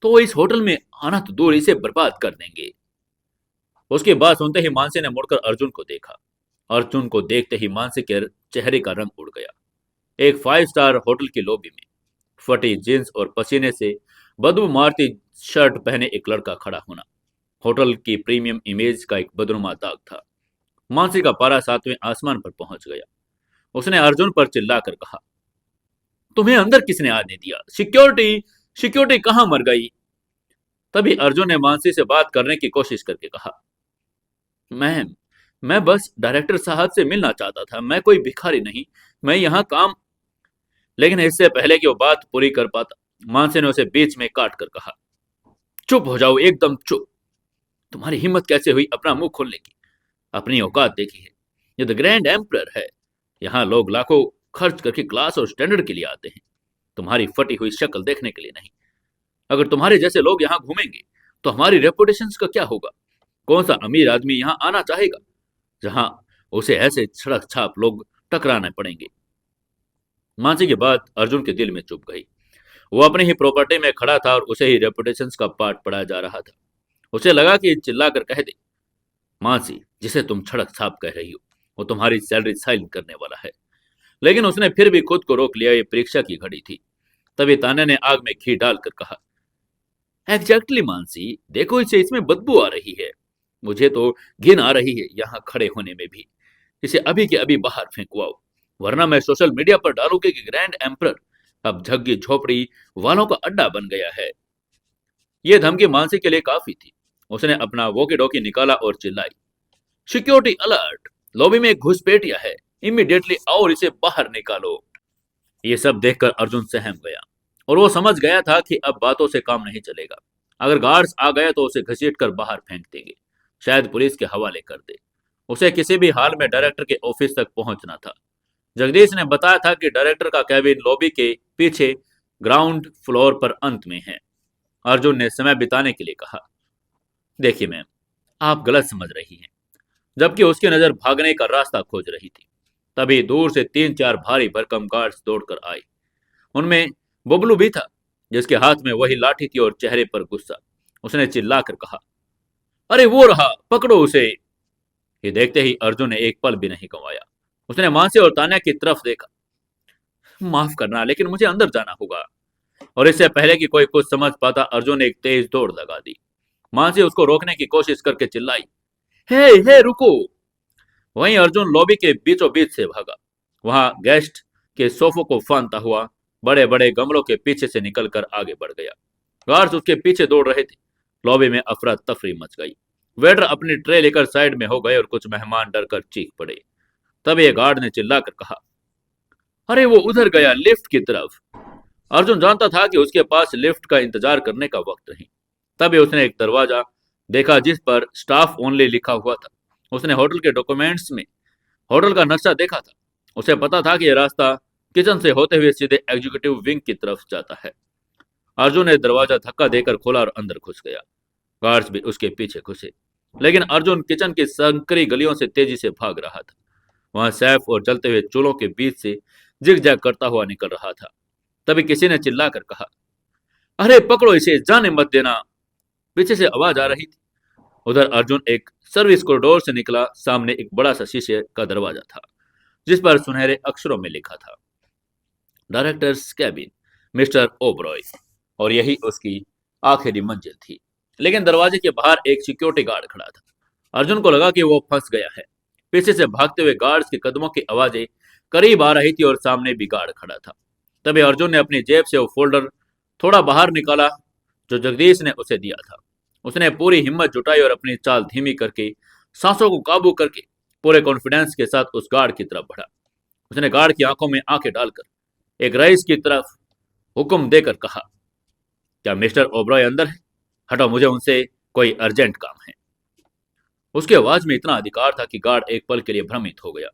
Speaker 1: तो वो इस होटल में आना तो दूर, इसे बर्बाद कर देंगे। उसकी बात सुनते ही मानसी ने मुड़कर अर्जुन को देखा। अर्जुन को देखते ही मानसी के चेहरे का रंग उड़ गया। एक 5 स्टार होटल की लॉबी में फटी जींस और पसीने से बदबू मारती शर्ट पहने एक लड़का खड़ा होना होटल की प्रीमियम इमेज का एक बदनुमा दाग था। मानसी का पारा 7वें आसमान पर पहुंच गया। उसने अर्जुन पर चिल्लाकर कहा, तुम्हें अंदर किसने आने दिया? सिक्योरिटी, सिक्योरिटी कहां मर गई? तभी अर्जुन ने मानसी से बात करने की कोशिश करके कहा, मैम, मैं बस डायरेक्टर साहब से मिलना चाहता था, मैं कोई भिखारी नहीं, मैं यहाँ काम। लेकिन इससे पहले कि वो बात पूरी कर पाता, मानसी ने उसे बीच में काट कर कहा, चुप हो जाओ, एकदम चुप। तुम्हारी हिम्मत कैसे हुई अपना मुंह खोलने की? अपनी औकात देखी है? ये द ग्रैंड एम्परर है। यहाँ लोग लाखों खर्च करके क्लास और स्टैंडर्ड के लिए आते हैं, तुम्हारी फटी हुई शक्ल देखने के लिए नहीं। अगर तुम्हारे जैसे लोग यहाँ घूमेंगे तो हमारी रेपुटेशन का क्या होगा? कौन सा अमीर आदमी यहाँ आना चाहेगा जहां उसे ऐसे सड़क छाप लोग टकराने पड़ेंगे? मानसी की बात अर्जुन के दिल में चुभ गई। वो अपनी ही प्रॉपर्टी में खड़ा था और उसे ही रेपुटेशन का पाठ पढ़ाया जा रहा था। उसे लगा कि चिल्लाकर कह दे, मानसी, जिसे तुम सड़क छाप कह रही हो, वो तुम्हारी सैलरी साइन करने वाला है। लेकिन उसने फिर भी खुद को रोक लिया, ये परीक्षा की घड़ी थी। तभी तान्या ने आग में घी डालकर कहा, एग्जैक्टली मानसी, देखो इसे, इसमें बदबू आ रही है। मुझे तो घिन आ रही है यहाँ खड़े होने में भी। इसे अभी के अभी बाहर फेंकवाओ, वरना मैं सोशल मीडिया पर डालूंगी कि ग्रैंड एम्परर अब झग्गी झोपड़ी वालों का अड्डा बन गया है। यह धमकी मानसी के लिए काफी थी। उसने अपना वॉकी डॉकी निकाला और चिल्लाई, सिक्योरिटी अलर्ट, लॉबी में एक घुसपैठिया है, इमीडिएटली आओ और इसे बाहर निकालो। ये सब देखकर अर्जुन सहम गया और वो समझ गया था कि अब बातों से काम नहीं चलेगा। अगर गार्ड्स आ गए तो उसे घसीट कर बाहर फेंक देंगे, शायद पुलिस के हवाले कर दे। उसे किसी भी हाल में डायरेक्टर के ऑफिस तक पहुंचना था। जगदीश ने बताया था कि डायरेक्टर का कैबिन लॉबी के पीछे ग्राउंड फ्लोर पर अंत में है। अर्जुन ने समय बिताने के लिए कहा, देखिए मैम, आप गलत समझ रही हैं। जबकि उसकी नजर भागने का रास्ता खोज रही थी, तभी दूर से 3-4 भारी भरकम गार्ड्स दौड़कर आए। उनमें बबलू भी था, जिसके हाथ में वही लाठी थी और चेहरे पर गुस्सा। उसने चिल्लाकर कहा, अरे वो रहा, पकड़ो उसे। ये देखते ही अर्जुन ने एक पल भी नहीं गंवाया। उसने मानसी और तान्या की तरफ देखा। माफ करना, लेकिन मुझे अंदर जाना होगा। और इससे पहले कि कोई कुछ समझ पाता, अर्जुन ने एक तेज दौड़ लगा दी। मानसी उसको रोकने की कोशिश करके चिल्लाई, हे रुको। वहीं अर्जुन लॉबी के बीचों बीच से भागा। वहां गेस्ट के सोफों को फांदता हुआ बड़े बड़े गमलों के पीछे से निकलकर आगे बढ़ गया। गार्ड्स उसके पीछे दौड़ रहे थे। लॉबी में अफरा तफरी मच गई। वेटर अपनी ट्रे लेकर साइड में हो गए और कुछ मेहमान डरकर चीख पड़े। तब एक गार्ड ने चिल्लाकर कहा, अरे वो उधर गया, लिफ्ट की तरफ। अर्जुन जानता था कि उसके पास लिफ्ट का इंतजार करने का वक्त नहीं। तभी उसने एक दरवाजा देखा जिस पर स्टाफ ओनली लिखा हुआ था। उसने होटल के डॉक्यूमेंट्स में होटल का नक्शा देखा था। उसे पता था कि यह रास्ता किचन से होते हुए सीधे एग्जीक्यूटिव विंग की तरफ जाता है। अर्जुन ने दरवाजा धक्का देकर खोला और अंदर घुस गया। गार्ड्स भी उसके पीछे घुसे, लेकिन अर्जुन किचन की संकरी गलियों से तेजी से भाग रहा था। वहां सैफ और जलते हुए चूल्हों के बीच से जिग जैग करता हुआ निकल रहा था। तभी किसी ने चिल्लाकर कहा, अरे पकड़ो इसे, जाने मत देना। पीछे से आवाज आ रही थी। उधर अर्जुन एक सर्विस कॉरिडोर से निकला। सामने एक बड़ा सा शीशे का दरवाजा था, जिस पर सुनहरे अक्षरों में लिखा था, डायरेक्टर्स कैबिन, मिस्टर ओबरॉय। और यही उसकी आखिरी मंजिल थी। लेकिन दरवाजे के बाहर एक सिक्योरिटी गार्ड खड़ा था। अर्जुन को लगा कि वो फंस गया है। पीछे से भागते हुए गार्ड्स के कदमों की आवाजें करीब आ रही थी और सामने भी गार्ड खड़ा था। तभी अर्जुन ने अपनी जेब से वो फोल्डर थोड़ा बाहर निकाला जो जगदीश ने उसे दिया था। उसने पूरी हिम्मत जुटाई और अपनी चाल धीमी करके, सांसों को काबू करके, पूरे कॉन्फिडेंस के साथ उस गार्ड की तरफ बढ़ा। उसने गार्ड की आंखों में आंखें डालकर एक रईस की तरफ हुक्म देकर कहा, क्या मिस्टर ओबरॉय अंदर है? हटो, मुझे उनसे कोई अर्जेंट काम है। उसकी आवाज में इतना अधिकार था कि गार्ड एक पल के लिए भ्रमित हो गया।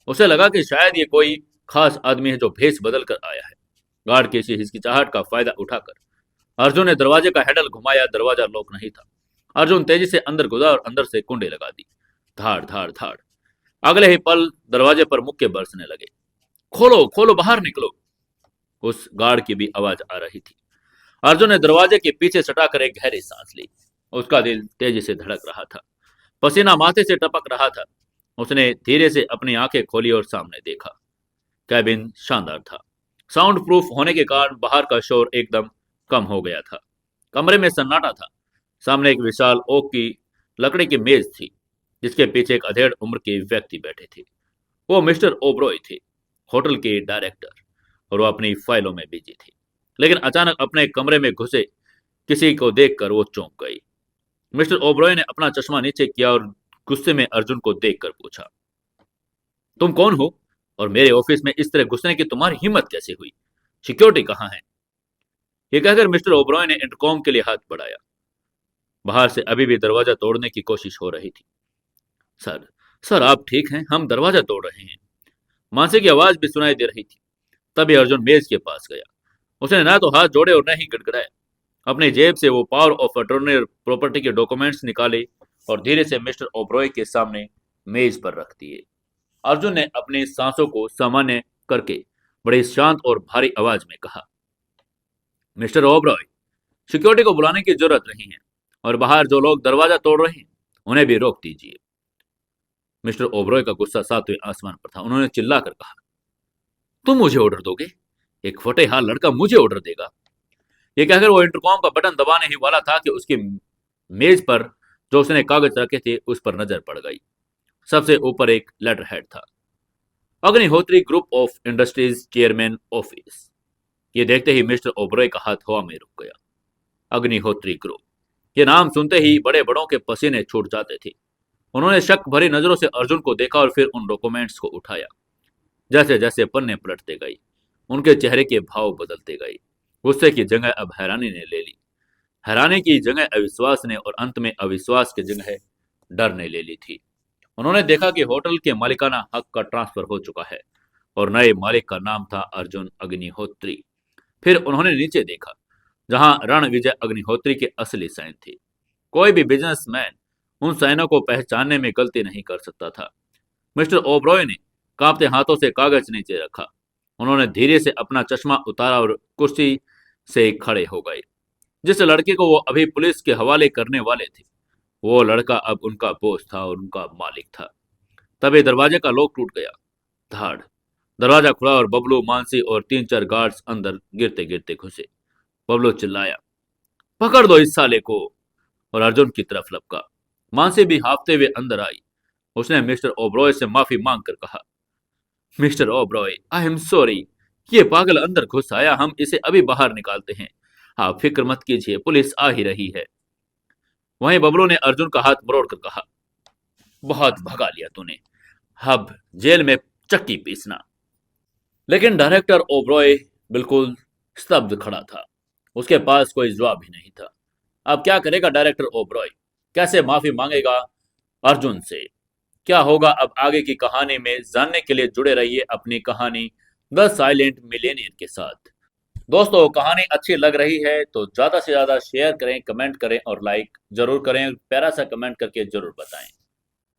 Speaker 1: उसे लगा कि शायद ये कोई खास आदमी है जो भेष बदल कर आया है। गार्ड की इसी हिचकिचाहट का फायदा उठाकर अर्जुन ने दरवाजे का हैंडल घुमाया। दरवाजा लॉक नहीं था। अर्जुन तेजी से अंदर घुसा और अंदर से कुंडी लगा दी। धाड़ धाड़ धाड़। अगले ही पल दरवाजे पर मुक्के बरसने लगे। खोलो खोलो, बाहर निकलो। उस गार्ड की भी आवाज आ रही थी। अर्जुन ने दरवाजे के पीछे सटाकर एक गहरी सांस ली। उसका दिल तेजी से धड़क रहा था। पसीना माथे से टपक रहा था। उसने धीरे से अपनी आंखें खोली और सामने देखा। कैबिन शानदार था। साउंड प्रूफ होने के कारण बाहर का शोर एकदम कम हो गया था। कमरे में सन्नाटा था। सामने एक विशाल ओक की लकड़ी की मेज थी, जिसके पीछे एक अधेड़ उम्र के व्यक्ति बैठे थे। वो मिस्टर ओबरॉय थे, होटल के डायरेक्टर, और वो अपनी फाइलों में बिजी थे। लेकिन अचानक अपने कमरे में घुसे किसी को देखकर वो चौंक गई। मिस्टर ओबरॉय ने अपना चश्मा नीचे किया और गुस्से में अर्जुन को देखकर पूछा, तुम कौन हो और मेरे ऑफिस में इस तरह घुसने की तुम्हारी हिम्मत कैसे हुई? सिक्योरिटी कहाँ है? ये कहकर मिस्टर ओबरॉय ने इंटरकॉम के लिए हाथ बढ़ाया। बाहर से अभी भी दरवाजा तोड़ने की कोशिश हो रही थी। सर, सर आप ठीक हैं? हम दरवाजा तोड़ रहे हैं। मानसी की आवाज भी सुनाई दे रही थी। तभी अर्जुन मेज के पास गया। उसने ना तो हाथ जोड़े और न ही गिड़गिड़ाया। अपनी जेब से वो पावर ऑफ अटॉर्नी और प्रॉपर्टी के डॉक्यूमेंट्स निकाले और धीरे से मिस्टर ओबरॉय के सामने मेज पर रख दिए। अर्जुन ने अपनी सांसों को सामान्य करके बड़ी शांत और भारी आवाज में कहा, मिस्टर ओबरॉय, सिक्योरिटी को बुलाने की जरूरत नहीं है और बाहर जो लोग दरवाजा तोड़ रहे हैं उन्हें भी रोक दीजिए। मिस्टर ओबरॉय का गुस्सा सातवें आसमान पर था। उन्होंने चिल्लाकर कहा, तुम मुझे ऑर्डर दोगे? एक फटे हाथ लड़का मुझे ऑर्डर देगा? ये कहकर वो इंटरकॉम का बटन दबाने ही वाला था कि उसकी मेज पर जो उसने कागज रखे थे उस पर नजर पड़ गई। सबसे ऊपर एक लेटर हेड था, Agnihotri group of industries chairman office. ये देखते ही मिस्टर ओबरॉय का हाथ हवा में रुक गया। अग्निहोत्री ग्रुप, ये नाम सुनते ही बड़े बड़ों के पसीने छूट जाते थे। उन्होंने शक भरी नजरों से अर्जुन को देखा और फिर उन डॉक्यूमेंट्स को उठाया। जैसे जैसे पन्ने पलटते गए, उनके चेहरे के भाव बदलते गए। गुस्से की जगह अब हैरानी ने ले ली। हैरानी की जगह अविश्वास ने और अंत में अविश्वास की जगह डर ने ले ली थी। उन्होंने देखा कि होटल के मालिकाना हक का ट्रांसफर हो चुका है और नए मालिक का नाम था अर्जुन अग्निहोत्री। फिर उन्होंने नीचे देखा, जहां रणविजय अग्निहोत्री के असली साइन थे। कोई भी बिजनेसमैन उन साइनों को पहचानने में गलती नहीं कर सकता था। मिस्टर ओब्रॉय ने कांपते हाथों से कागज नीचे रखा। उन्होंने धीरे से अपना चश्मा उतारा और कुर्सी से खड़े हो गए। जिस लड़के को वो अभी पुलिस के हवाले करने वाले थे, वो लड़का अब उनका बोस था और उनका मालिक था। तभी दरवाजे का लॉक टूट गया। धाड़। दरवाजा खुला और बबलू, मानसी और 3-4 गार्ड्स अंदर गिरते गिरते घुसे। बबलू चिल्लाया, पकड़ दो इस साले को, और अर्जुन की तरफ लपका। मानसी भी हाफते हुए अंदर आई। उसने मिस्टर ओब्रॉय से माफी मांगकर कहा, mister Oberoi, I am sorry. ये पागल अंदर घुस आया, हम इसे अभी बाहर निकालते हैं। आप फिक्र मत कीजिए, पुलिस आ ही रही है। वहीं बबलू ने अर्जुन का हाथ मरोड़कर कहा, बहुत भगा लिया तूने, अब जेल में चक्की पीसना। लेकिन डायरेक्टर ओब्रॉय बिल्कुल स्तब्ध खड़ा था। उसके पास कोई जवाब ही नहीं था। अब क्या करेगा डायरेक्टर ओब्रॉय? कैसे माफी मांगेगा अर्जुन से? क्या होगा अब आगे की कहानी में जानने के लिए जुड़े रहिए अपनी कहानी द साइलेंट मिलेनियर के साथ। दोस्तों, कहानी अच्छी लग रही है तो ज्यादा से ज्यादा शेयर करें, कमेंट करें और लाइक जरूर करें। प्यारा सा कमेंट करके जरूर बताएं।